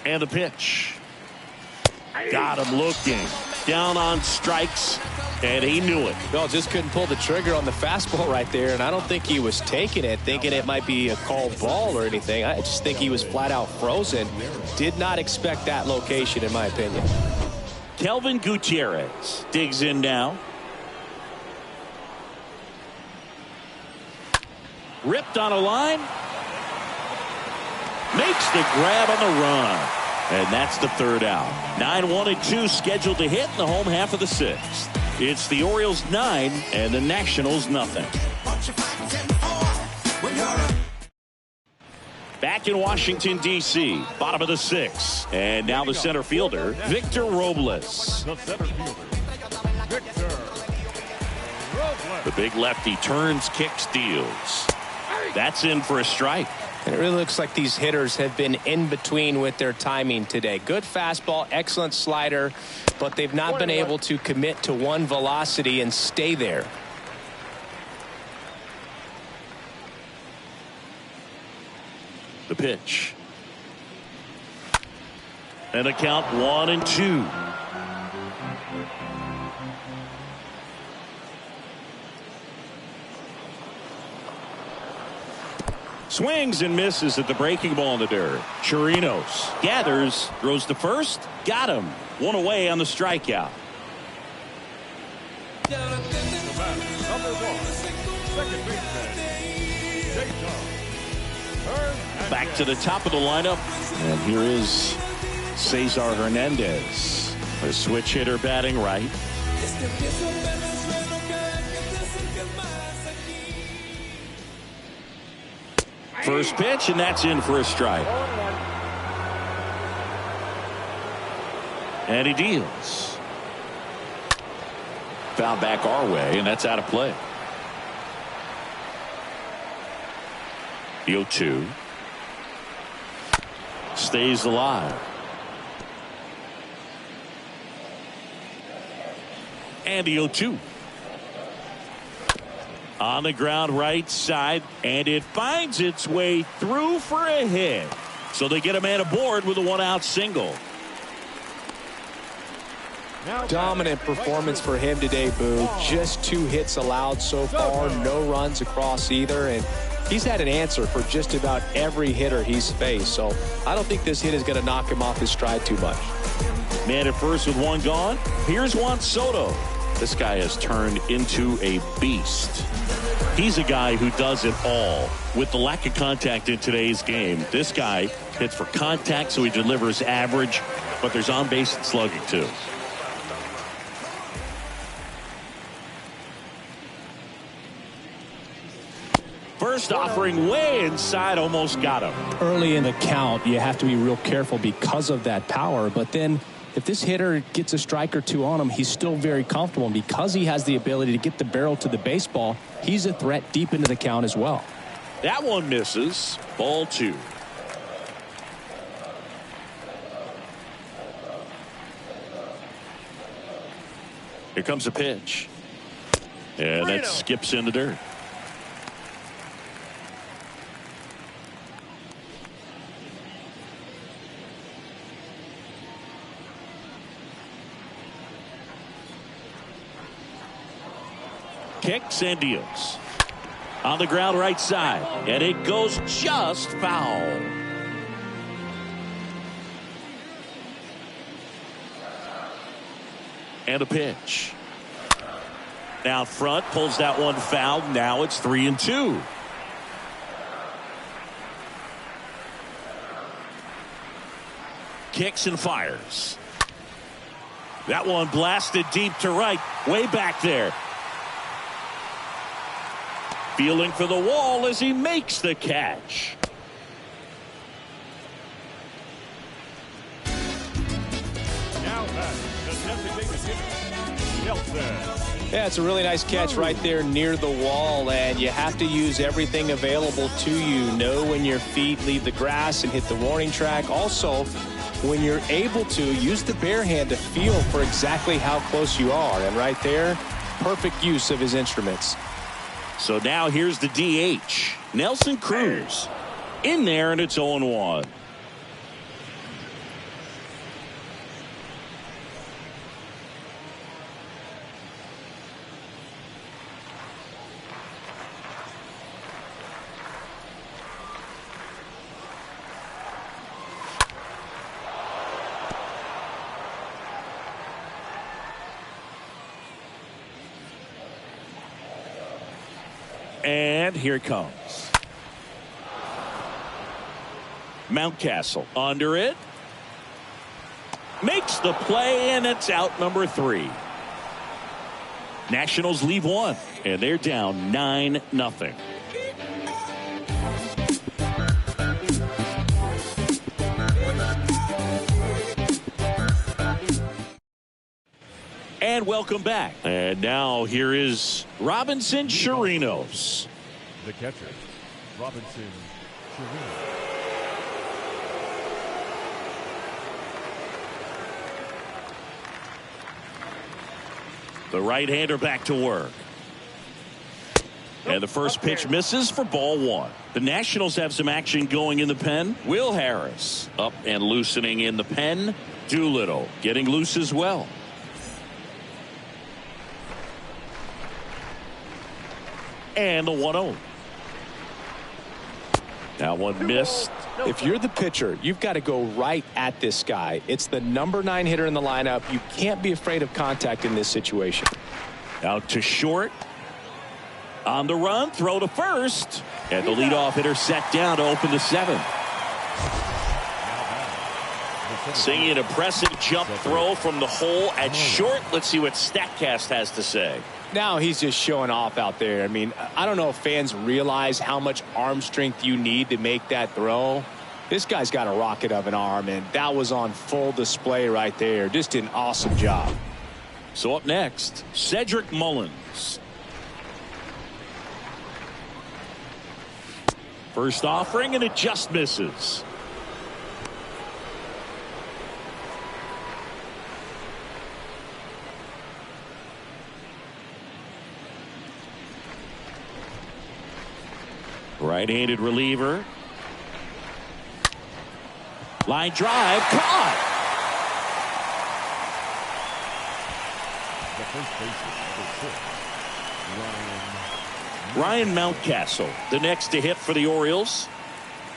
And the pitch. Got him looking. Down on strikes, and he knew it. No, just couldn't pull the trigger on the fastball right there, and I don't think he was taking it, thinking it might be a called ball or anything. I just think he was flat out frozen. Did not expect that location, in my opinion. Kelvin Gutierrez digs in now. Ripped on a line. Makes the grab on the run. And that's the 3rd out. 9-1-2 scheduled to hit in the home half of the 6th. It's the Orioles 9 and the Nationals nothing. Back in Washington, D.C., bottom of the 6th. And now the center fielder, Victor Robles. The center fielder, Victor Robles. The big lefty turns, kicks, deals. That's in for a strike. And it really looks like these hitters have been in between with their timing today. Good fastball, excellent slider, but they've not been able to commit to one velocity and stay there. The pitch. And a count 1-2. Swings and misses at the breaking ball in the dirt. Chirinos gathers, throws to first, got him. 1 away on the strikeout. number 1, second baseman, Cesar. Back to the top of the lineup. And here is Cesar Hernandez, a switch hitter batting right. First pitch, and that's in for a strike. And he deals. Foul back our way, and that's out of play. The 0-2. Stays alive. And the 0-2. On the ground right side, and it finds its way through for a hit. So they get a man aboard with a 1-out single. Dominant performance for him today, Boo. Just 2 hits allowed so far, no runs across either, and he's had an answer for just about every hitter he's faced. So I don't think this hit is going to knock him off his stride too much. Man at first with 1 gone. Here's Juan Soto. This guy has turned into a beast. He's a guy who does it all. With the lack of contact in today's game, this guy hits for contact, so he delivers average, but there's on-base and slugging too. First offering way inside, almost got him. Early in the count, you have to be real careful because of that power, but then if this hitter gets a strike or 2 on him, he's still very comfortable. And because he has the ability to get the barrel to the baseball, he's a threat deep into the count as well. That one misses. Ball 2. Here comes a pitch. And that skips in the dirt. Kicks and deals. On the ground right side. And it goes just foul. And a pitch. Out front, pulls that one foul. Now it's 3-2. Kicks and fires. That one blasted deep to right. Way back there. Feeling for the wall as he makes the catch. Now back, the designated hitter, Nelson. Yeah, it's a really nice catch right there near the wall, and you have to use everything available to you. Know when your feet leave the grass and hit the warning track. Also, when you're able to, use the bare hand to feel for exactly how close you are. And right there, perfect use of his instruments. So now here's the DH. Nelson Cruz. In there, and it's 0-1. And here it comes. Mountcastle under it. Makes the play, and it's out number 3. Nationals leave 1, and they're down 9-0. And welcome back. And now here is Robinson Chirinos. The catcher, Robinson Chirinos. The right-hander back to work. And the first pitch misses for ball 1. The Nationals have some action going in the pen. Will Harris up and loosening in the pen. Doolittle getting loose as well. And the 1-0. That one missed. If you're the pitcher, you've got to go right at this guy. It's the number 9 hitter in the lineup. You can't be afraid of contact in this situation. Out to short. On the run, throw to first. And the leadoff hitter set down to open the 7th. Seeing an impressive jump throw from the hole at short. Let's see what StatCast has to say. Now he's just showing off out there. I mean, I don't know if fans realize how much arm strength you need to make that throw. This guy's got a rocket of an arm, and that was on full display right there. Just an awesome job. So up next, Cedric Mullins. First offering, and it just misses. Right-handed reliever. Line drive, caught. Ryan Mountcastle, the next to hit for the Orioles.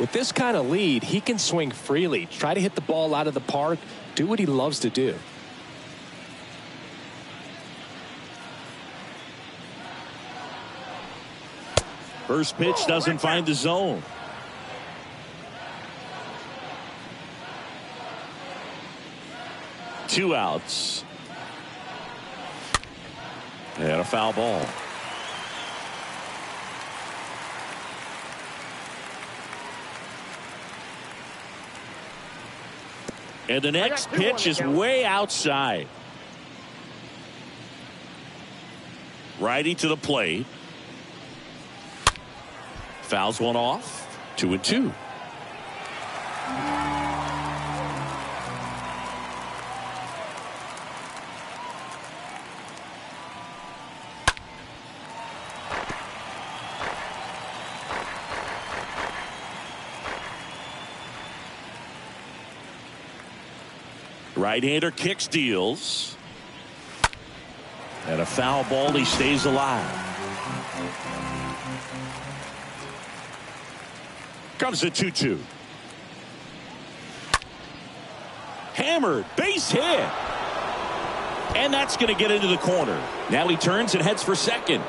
With this kind of lead, he can swing freely, try to hit the ball out of the park, do what he loves to do. First pitch doesn't find the zone. Two outs. And a foul ball. And the next pitch is way outside. Righty to the plate. Fouls one off. 2-2. Right-hander kicks, deals. And a foul ball. He stays alive. Comes a 2-2. Hammered, base hit. And that's going to get into the corner. Now he turns and heads for second.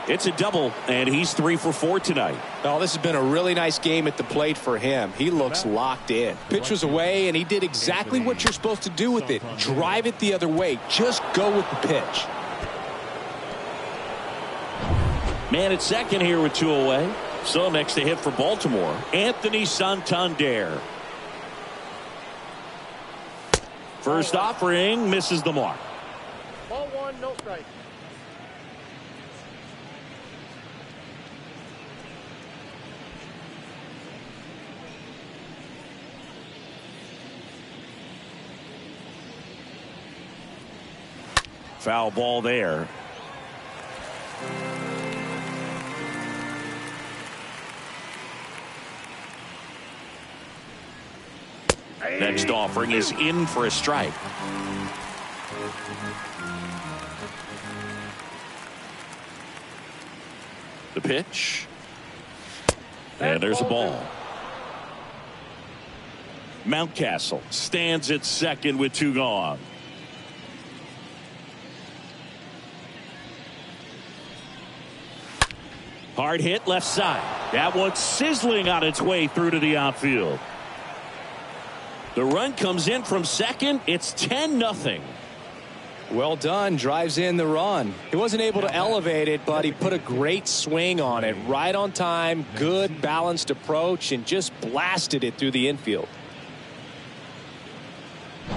It's a double, and he's 3 for 4 tonight. Oh, this has been a really nice game at the plate for him. He looks locked in. Pitch was away, and he did exactly what you're supposed to do with it. Drive it the other way. Just go with the pitch. Man at second here with 2 away. So next to hit for Baltimore, Anthony Santander. First offering misses the mark. Ball 1, no strike. Foul ball there. Next offering is in for a strike. The pitch. And there's a ball. Mountcastle stands at second with 2 gone. Hard hit left side. That one's sizzling on its way through to the outfield. The run comes in from second. It's 10-0. Well done. Drives in the run. He wasn't able to elevate it, but he put a great swing on it. Right on time. Good balanced approach, and just blasted it through the infield.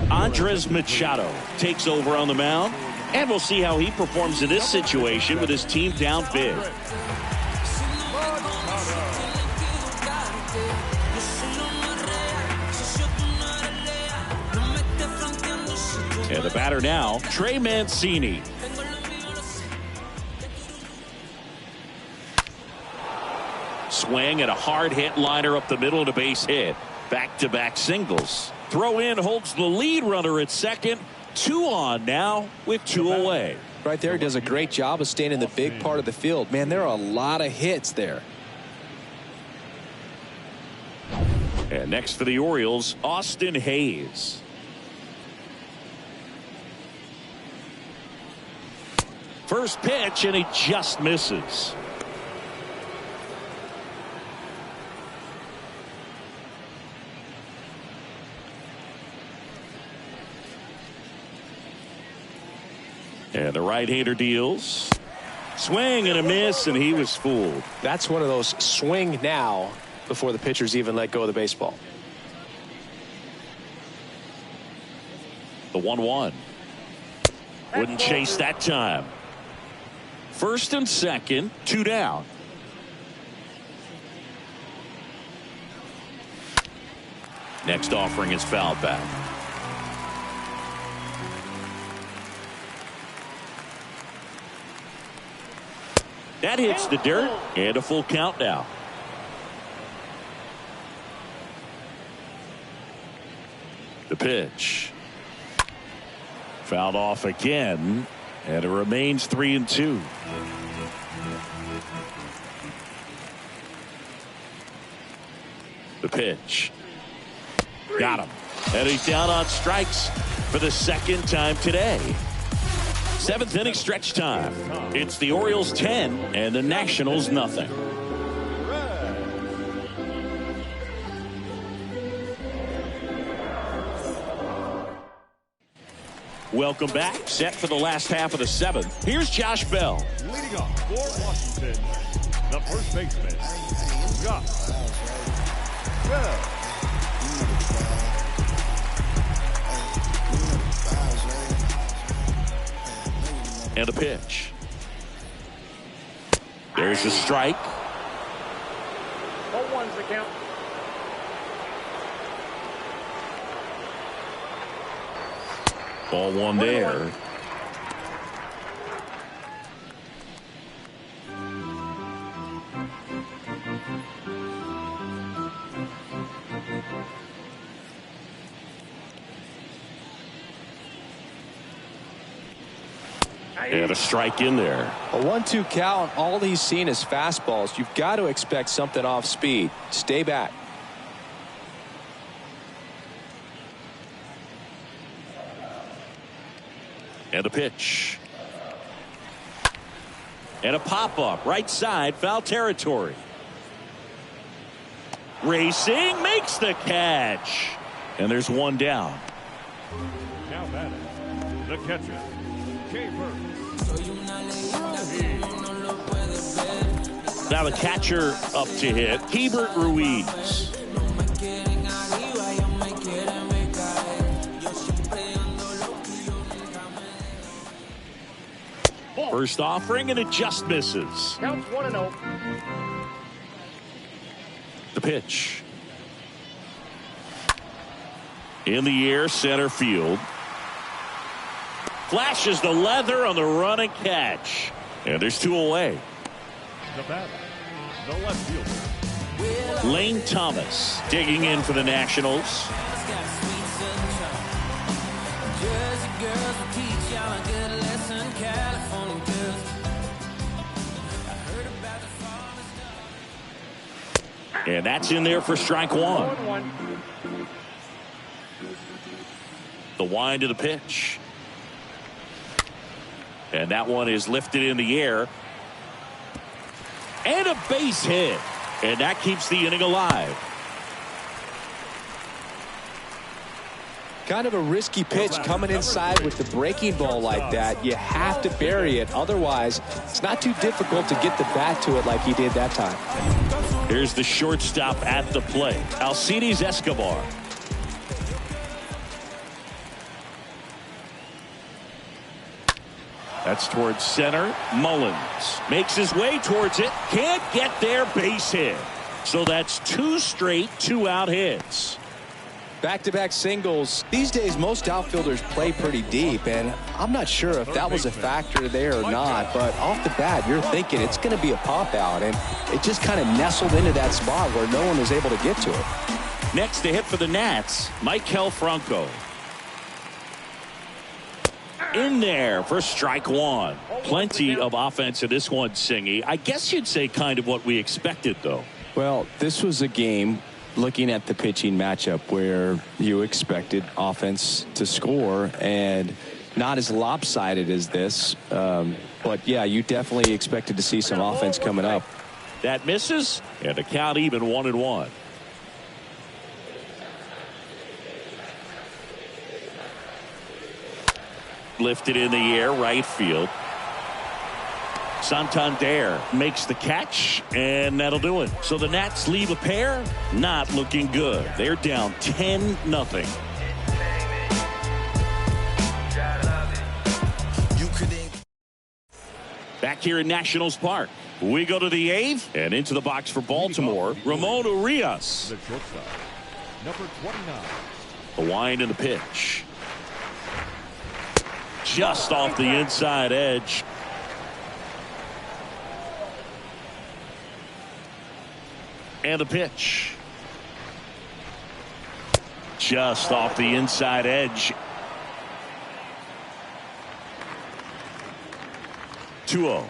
Andres Machado takes over on the mound, and we'll see how he performs in this situation with his team down big. And the batter now, Trey Mancini. Swing and a hard hit liner up the middle and a base hit. Back-to-back singles. Throw in holds the lead runner at second. 2 on now with 2 away. Right there, does a great job of staying in the big part of the field. Man, there are a lot of hits there. And next for the Orioles, Austin Hayes. First pitch, and he just misses. And the right-hander deals. Swing and a miss, and he was fooled. That's one of those swing now before the pitchers even let go of the baseball. The 1-1. Wouldn't chase that time. First and second, 2 down. Next offering is fouled back. That hits the dirt, and a full count now. The pitch. Fouled off again, and it remains 3-2. The pitch. Got him. And he's down on strikes for the second time today. 7th inning stretch time. It's the Orioles 10 and the Nationals nothing. Welcome back. Set for the last half of the 7th. Here's Josh Bell. Leading off for Washington, the first baseman, Josh Bell. And a pitch. There's a strike. 0-1's the count. Ball one there. And a strike in there. A 1-2 count. All he's seen is fastballs. You've got to expect something off speed. Stay back. And a pitch. And a pop-up. Right side. Foul territory. Racing. Makes the catch. And there's one down. Now batting, the catcher, K-Bird. Now the catcher up to hit, Hebert Ruiz. First offering, and it just misses. Counts 1-0. The pitch. In the air, center field. Flashes the leather on the run and catch. And there's 2 away. The batter, the left fielder, Lane Thomas digging in for the Nationals. And that's in there for strike 1. 1-1. The wind of the pitch. And that one is lifted in the air. And a base hit. And that keeps the inning alive. Kind of a risky pitch coming inside with the breaking ball like that. You have to bury it. Otherwise, it's not too difficult to get the bat to it like he did that time. Here's the shortstop at the plate, Alcides Escobar. That's towards center. Mullins makes his way towards it. Can't get there. Base hit. So that's 2 straight 2-out hits. Back-to-back singles. These days, most outfielders play pretty deep, and I'm not sure if that was a factor there or not, but off the bat, you're thinking it's going to be a pop-out, and it just kind of nestled into that spot where no one was able to get to it. Next to hit for the Nats, Maikel Franco. In there for strike 1. Plenty of offense in this one, Singy. I guess you'd say kind of what we expected, though. Well, this was a game, looking at the pitching matchup, where you expected offense to score, and not as lopsided as this. But, yeah, you definitely expected to see some offense coming up. That misses, and the count even 1-1. Lifted in the air, right field. Santander makes the catch, and that'll do it. So the Nats leave a pair, not looking good. They're down 10-0. Back here in Nationals Park, we go to the eighth, and into the box for Baltimore, Ramon Urias. The shortstop, number 29. The wind and the pitch. Just off the inside edge. And the pitch. Just off the inside edge. 2-0.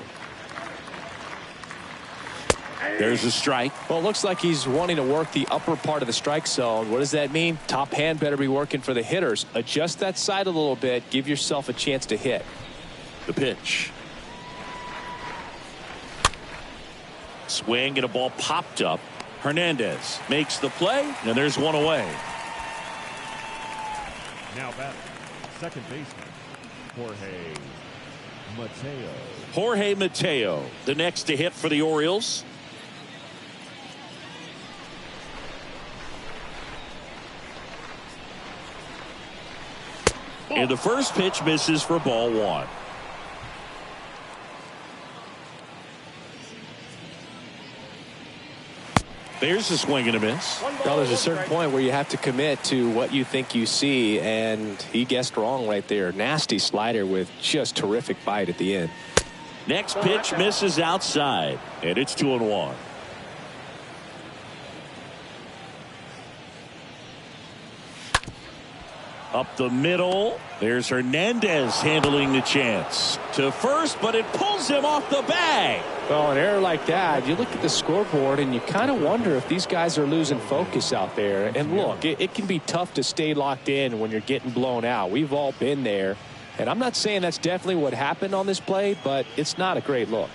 There's a strike. Well, it looks like he's wanting to work the upper part of the strike zone. What does that mean? Top hand better be working for the hitters. Adjust that side a little bit. Give yourself a chance to hit. The pitch. Swing and a ball popped up. Hernandez makes the play, and there's one away. Now batting, second baseman, Jorge Mateo. Jorge Mateo, the next to hit for the Orioles. And the first pitch misses for ball one. There's a swing and a miss. Well, there's a certain point where you have to commit to what you think you see, and he guessed wrong right there. Nasty slider with just terrific bite at the end. Next pitch misses outside, and it's 2-1. Up the middle, there's Hernandez handling the chance to first, but it pulls him off the bag. Well, an error like that, you look at the scoreboard and you kind of wonder if these guys are losing focus out there. And look, it can be tough to stay locked in when you're getting blown out. We've all been there. And I'm not saying that's definitely what happened on this play, but it's not a great look.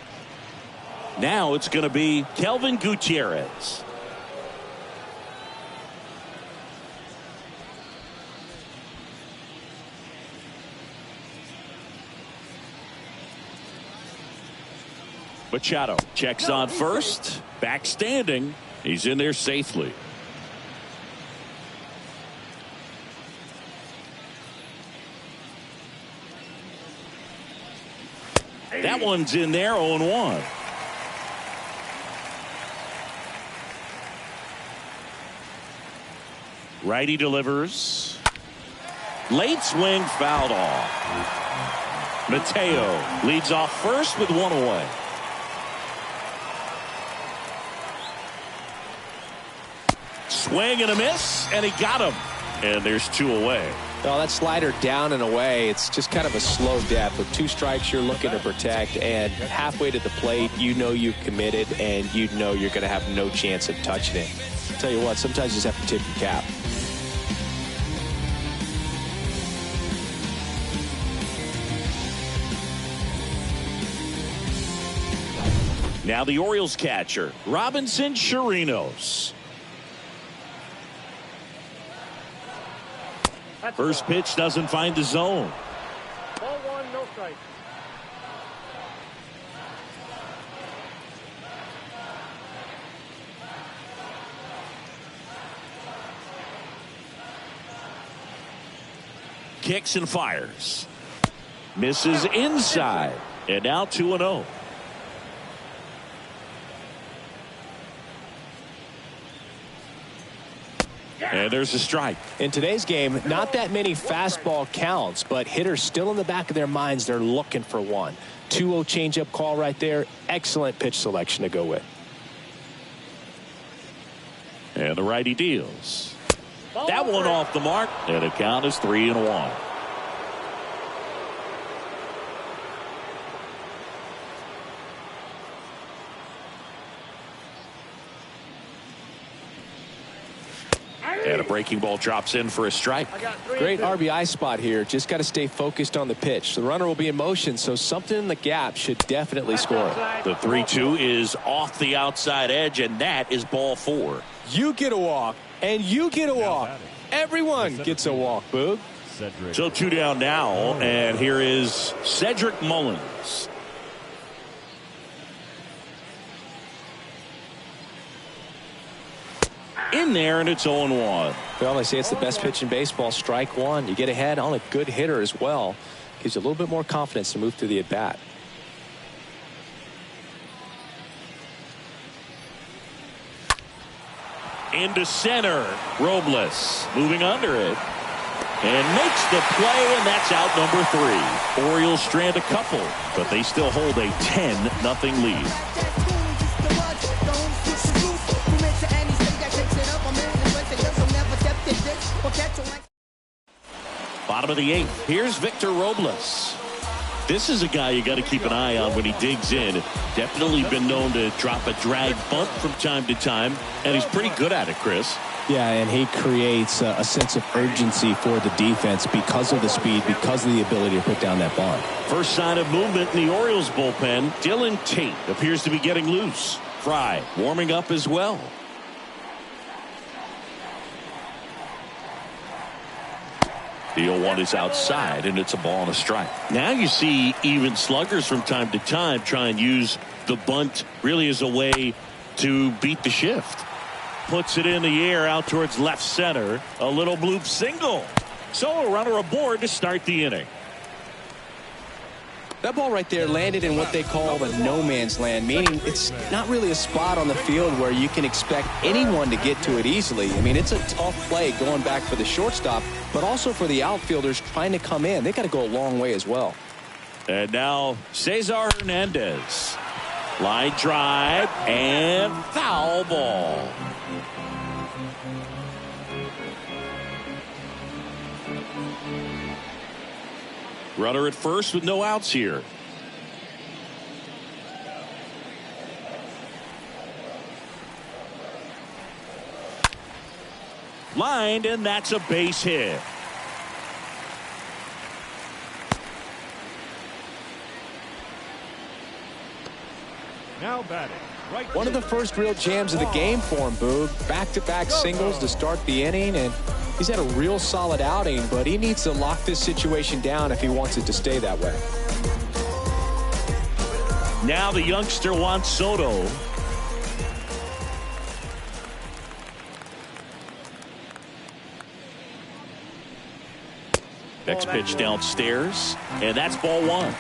Now it's going to be Kelvin Gutierrez. Machado checks on first, back standing. He's in there safely. That one's in there, 0-1. Righty delivers. Late swing fouled off. Mateo leads off first with one away. Swing and a miss, and he got him. And there's two away. Well, that slider down and away, it's just kind of a slow death. With two strikes, you're looking to protect, and halfway to the plate, you know you've committed, and you know you're going to have no chance of touching it. I'll tell you what, sometimes you just have to tip your cap. Now the Orioles catcher, Robinson Chirinos. First pitch doesn't find the zone. Ball one, no strike. Kicks and fires. Misses inside. And now 2-0. And there's a strike. In today's game, not that many fastball counts, but hitters still in the back of their minds, they're looking for one. 2-0 changeup call right there. Excellent pitch selection to go with. And the righty deals. That one off the mark, and the count is 3-1. And a breaking ball drops in for a strike. Great RBI spot here. Just got to stay focused on the pitch. The runner will be in motion, so something in the gap should definitely score. The 3-2 is off the outside edge, and that is ball 4. You get a walk, and you get a walk. Everyone gets a walk, Boog. So 2 down now, and here is Cedric Mullins. In there, and it's 0-1. Well, they say it's the best pitch in baseball. Strike one. You get ahead on a good hitter as well. Gives you a little bit more confidence to move through the at-bat. Into center. Robles moving under it. And makes the play, and that's out number 3. Orioles strand a couple, but they still hold a 10-0 lead. Bottom of the 8th. Here's Victor Robles. This is a guy you got to keep an eye on when he digs in. Definitely been known to drop a drag bunt from time to time, and he's pretty good at it, Chris. Yeah, and he creates a sense of urgency for the defense because of the speed, because of the ability to put down that bunt. First sign of movement in the Orioles bullpen. Dylan Tate appears to be getting loose. Fry warming up as well. The 0-1 is outside, and it's a ball and a strike. Now you see even sluggers from time to time try and use the bunt really as a way to beat the shift. Puts it in the air out towards left center. A little bloop single. So a runner aboard to start the inning. That ball right there landed in what they call the no man's land, meaning it's not really a spot on the field where you can expect anyone to get to it easily. I mean, it's a tough play going back for the shortstop, but also for the outfielders trying to come in. They got to go a long way as well. And now Cesar Hernandez. Line drive and foul ball. Runner at first with no outs here. Lined, and that's a base hit. Now batting. Right. One of the first real jams of the game for him, Boog. Back-to-back singles to start the inning, and he's had a real solid outing, but he needs to lock this situation down if he wants it to stay that way. Now the youngster Juan Soto. Next pitch downstairs, and that's ball 1.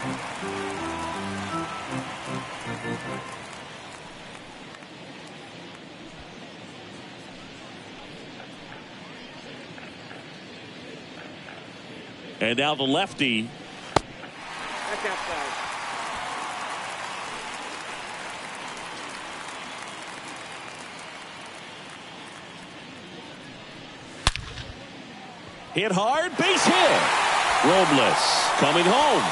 And now the lefty. Back outside. Hit hard, base hit. Robles coming home.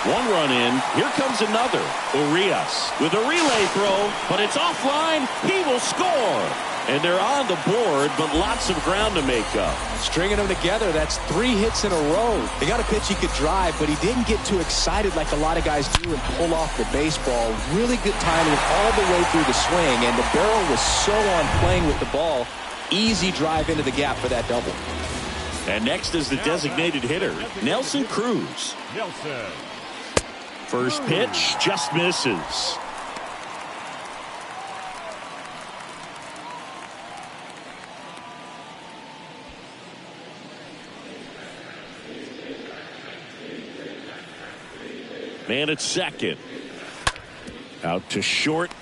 1 run in. Here comes another. Urias with a relay throw, but it's offline. He will score. And they're on the board, but lots of ground to make up. Stringing them together, that's 3 hits in a row. They got a pitch he could drive, but he didn't get too excited like a lot of guys do and pull off the baseball. Really good timing all the way through the swing, and the barrel was so on playing with the ball. Easy drive into the gap for that double. And next is the designated hitter, Nelson Cruz. Nelson. First pitch just misses. Man at second. Out to short.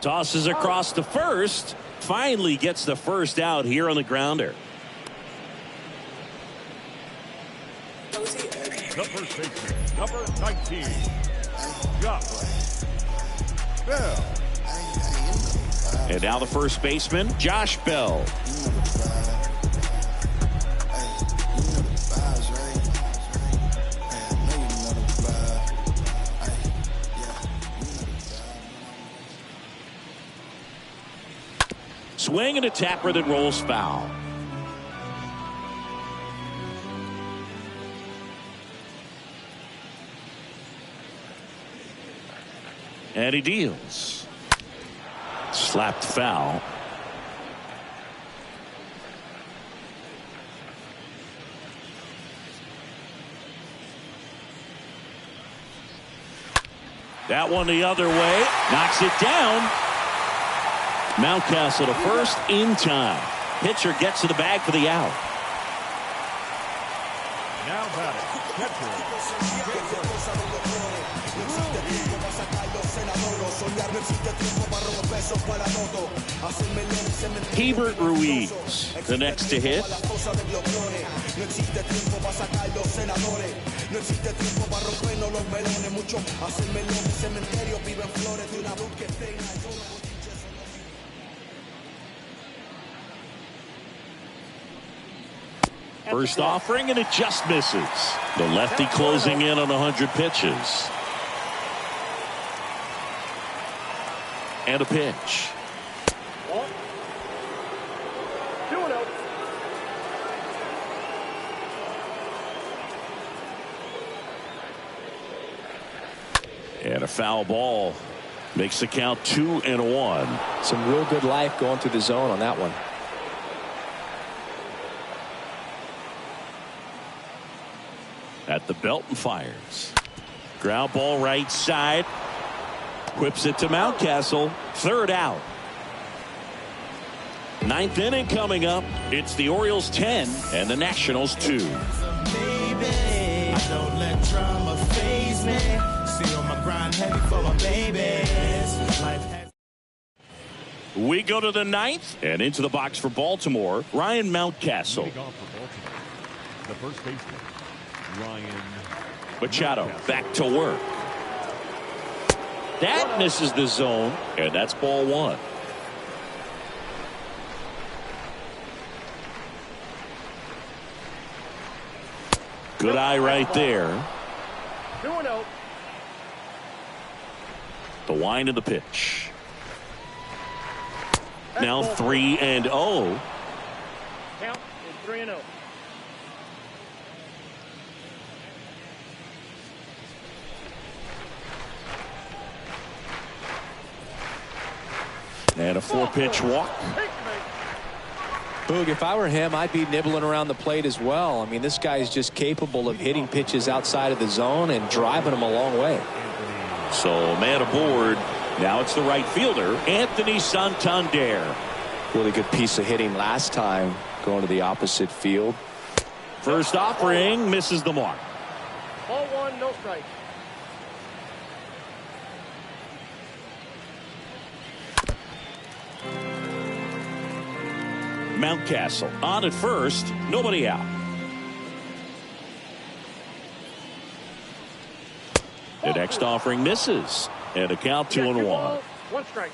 Tosses across to first. Finally gets the first out here on the grounder. The first baseman, number 19, Josh Bell. And now the first baseman, Josh Bell. Swing and a tapper that rolls foul. And he deals. Slapped foul. That one the other way. Knocks it down. Mountcastle to first in time. Pitcher gets to the bag for the out. Now batting, catcher. Hebert Ruiz, the next to hit. First offering, and it just misses. The lefty closing in on 100 pitches. And a pitch. 2-0. And a foul ball makes the count 2-1. Some real good life going through the zone on that one. At the belt and fires. Ground ball right side. Whips it to Mountcastle. Third out. Ninth inning coming up. It's the Orioles 10 and the Nationals 2. Baby, I don't let drama faze me. See on my grind heavy for my babies. Life has We go to the ninth and into the box for Baltimore. Ryan Mountcastle. Leading off for Baltimore, the first baseman, Ryan Machado Mountcastle. back to work. That misses the zone, and that's ball one. Good eye right there. 2-0. The wind of the pitch. Now 3-0. Count is 3-0. And a 4-pitch walk. Boog, if I were him, I'd be nibbling around the plate as well. I mean, this guy is just capable of hitting pitches outside of the zone and driving them a long way. So man aboard. Now it's the right fielder, Anthony Santander. Really good piece of hitting last time going to the opposite field. First offering misses the mark. Ball one, no strike. Mountcastle on at first, nobody out. The next offering misses, and a count 2-1. 1 strike.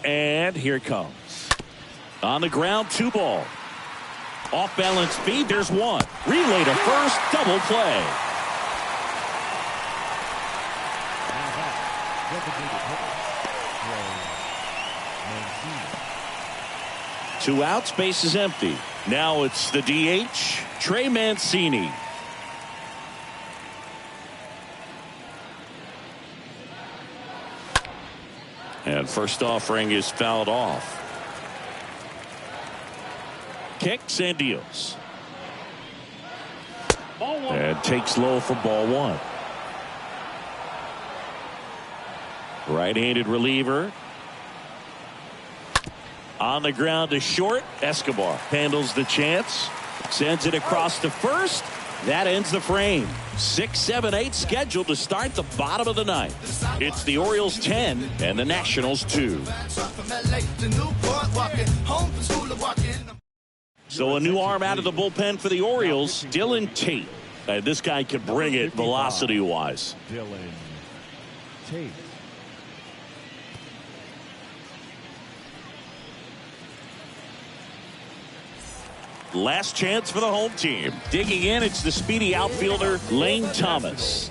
And here it comes. On the ground, 2 ball. Off balance speed, there's 1. Relay to first, double play. Now batting, designated hitter, Trey Mancini. 2 outs, base is empty. Now it's the DH, Trey Mancini. And first offering is fouled off. Kicks and deals. Ball one. And takes low for ball 1. Right-handed reliever. On the ground to short. Escobar handles the chance. Sends it across to first. That ends the frame. 6, 7, 8 scheduled to start the bottom of the ninth. It's the Orioles 10 and the Nationals 2. So a new arm out of the bullpen for the Orioles, Dylan Tate. This guy can bring it velocity-wise. Dylan Tate. Last chance for the home team. Digging in, it's the speedy outfielder, Lane Thomas.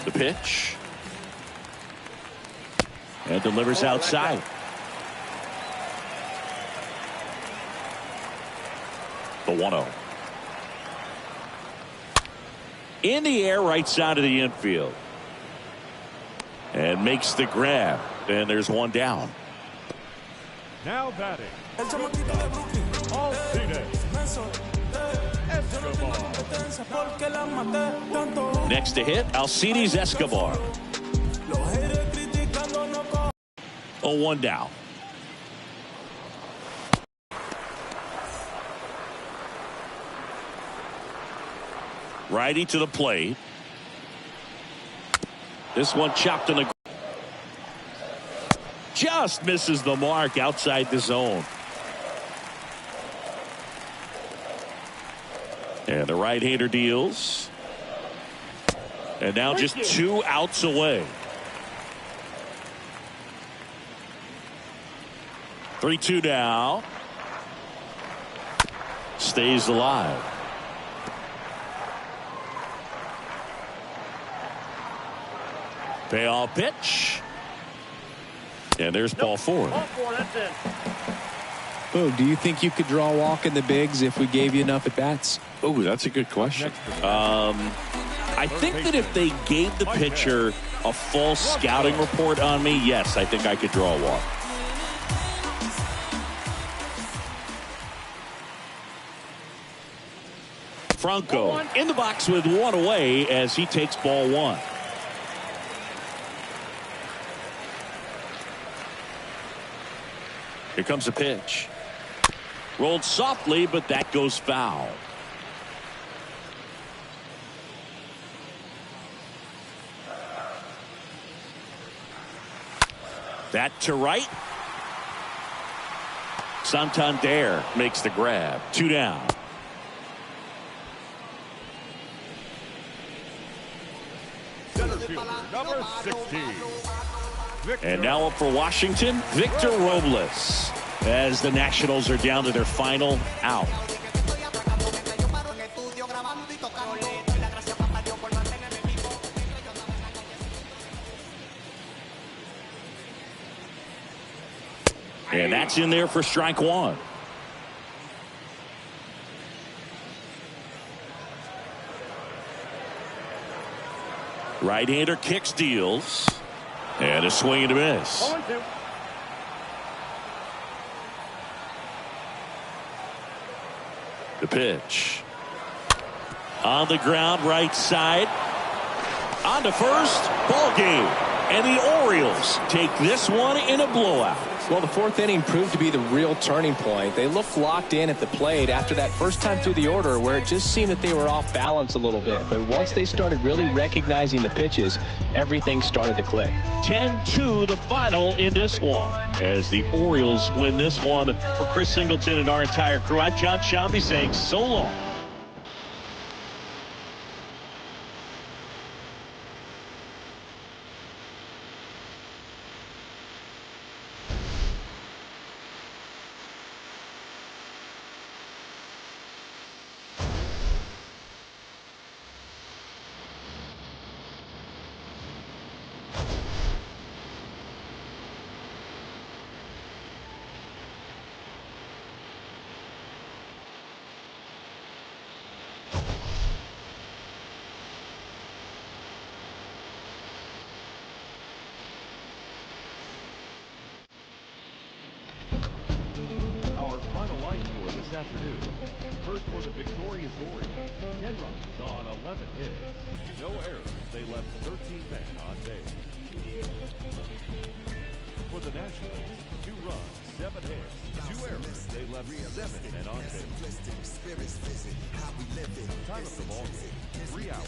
The pitch. And delivers outside. The 1-0. In the air, right side of the infield. And makes the grab. And there's one down. Now batting. Next to hit, Alcides Escobar. 0-1 down. Righty to the plate. This one chopped in the. Just misses the mark outside the zone. And the right-hander deals. And now just 2 outs away. 3-2 now. Stays alive. Payoff pitch. And there's ball 4. That's it. Oh, do you think you could draw a walk in the bigs if we gave you enough at-bats? Oh, that's a good question. I think that if they gave the pitcher a full scouting report on me, yes, I think I could draw a walk. Franco in the box with 1 away as he takes ball 1. Here comes a pitch. Rolled softly, but that goes foul. That to right. Santander makes the grab. 2 down. Center fielder, number 16. And now up for Washington, Victor Robles, as the Nationals are down to their final out. And that's in there for strike 1. Right-hander kicks, deals. And a swing and a miss. 0-2. The pitch. On the ground, right side. On to first. Ball game. And the Orioles take this one in a blowout. Well, the 4th inning proved to be the real turning point. They looked locked in at the plate after that first time through the order where it just seemed that they were off balance a little bit. But once they started really recognizing the pitches, everything started to click. 10-2 the final in this one. As the Orioles win this one. For Chris Singleton and our entire crew, I'm John Shambi saying so long. Our final line score this afternoon. First for the victorious Orioles, 10 runs on 11 hits. No errors. They left 13 men on base. For the Nationals, 2 runs, 7 hits, 2 errors. They left 7 men on base. Time of the ball game, 3 hours.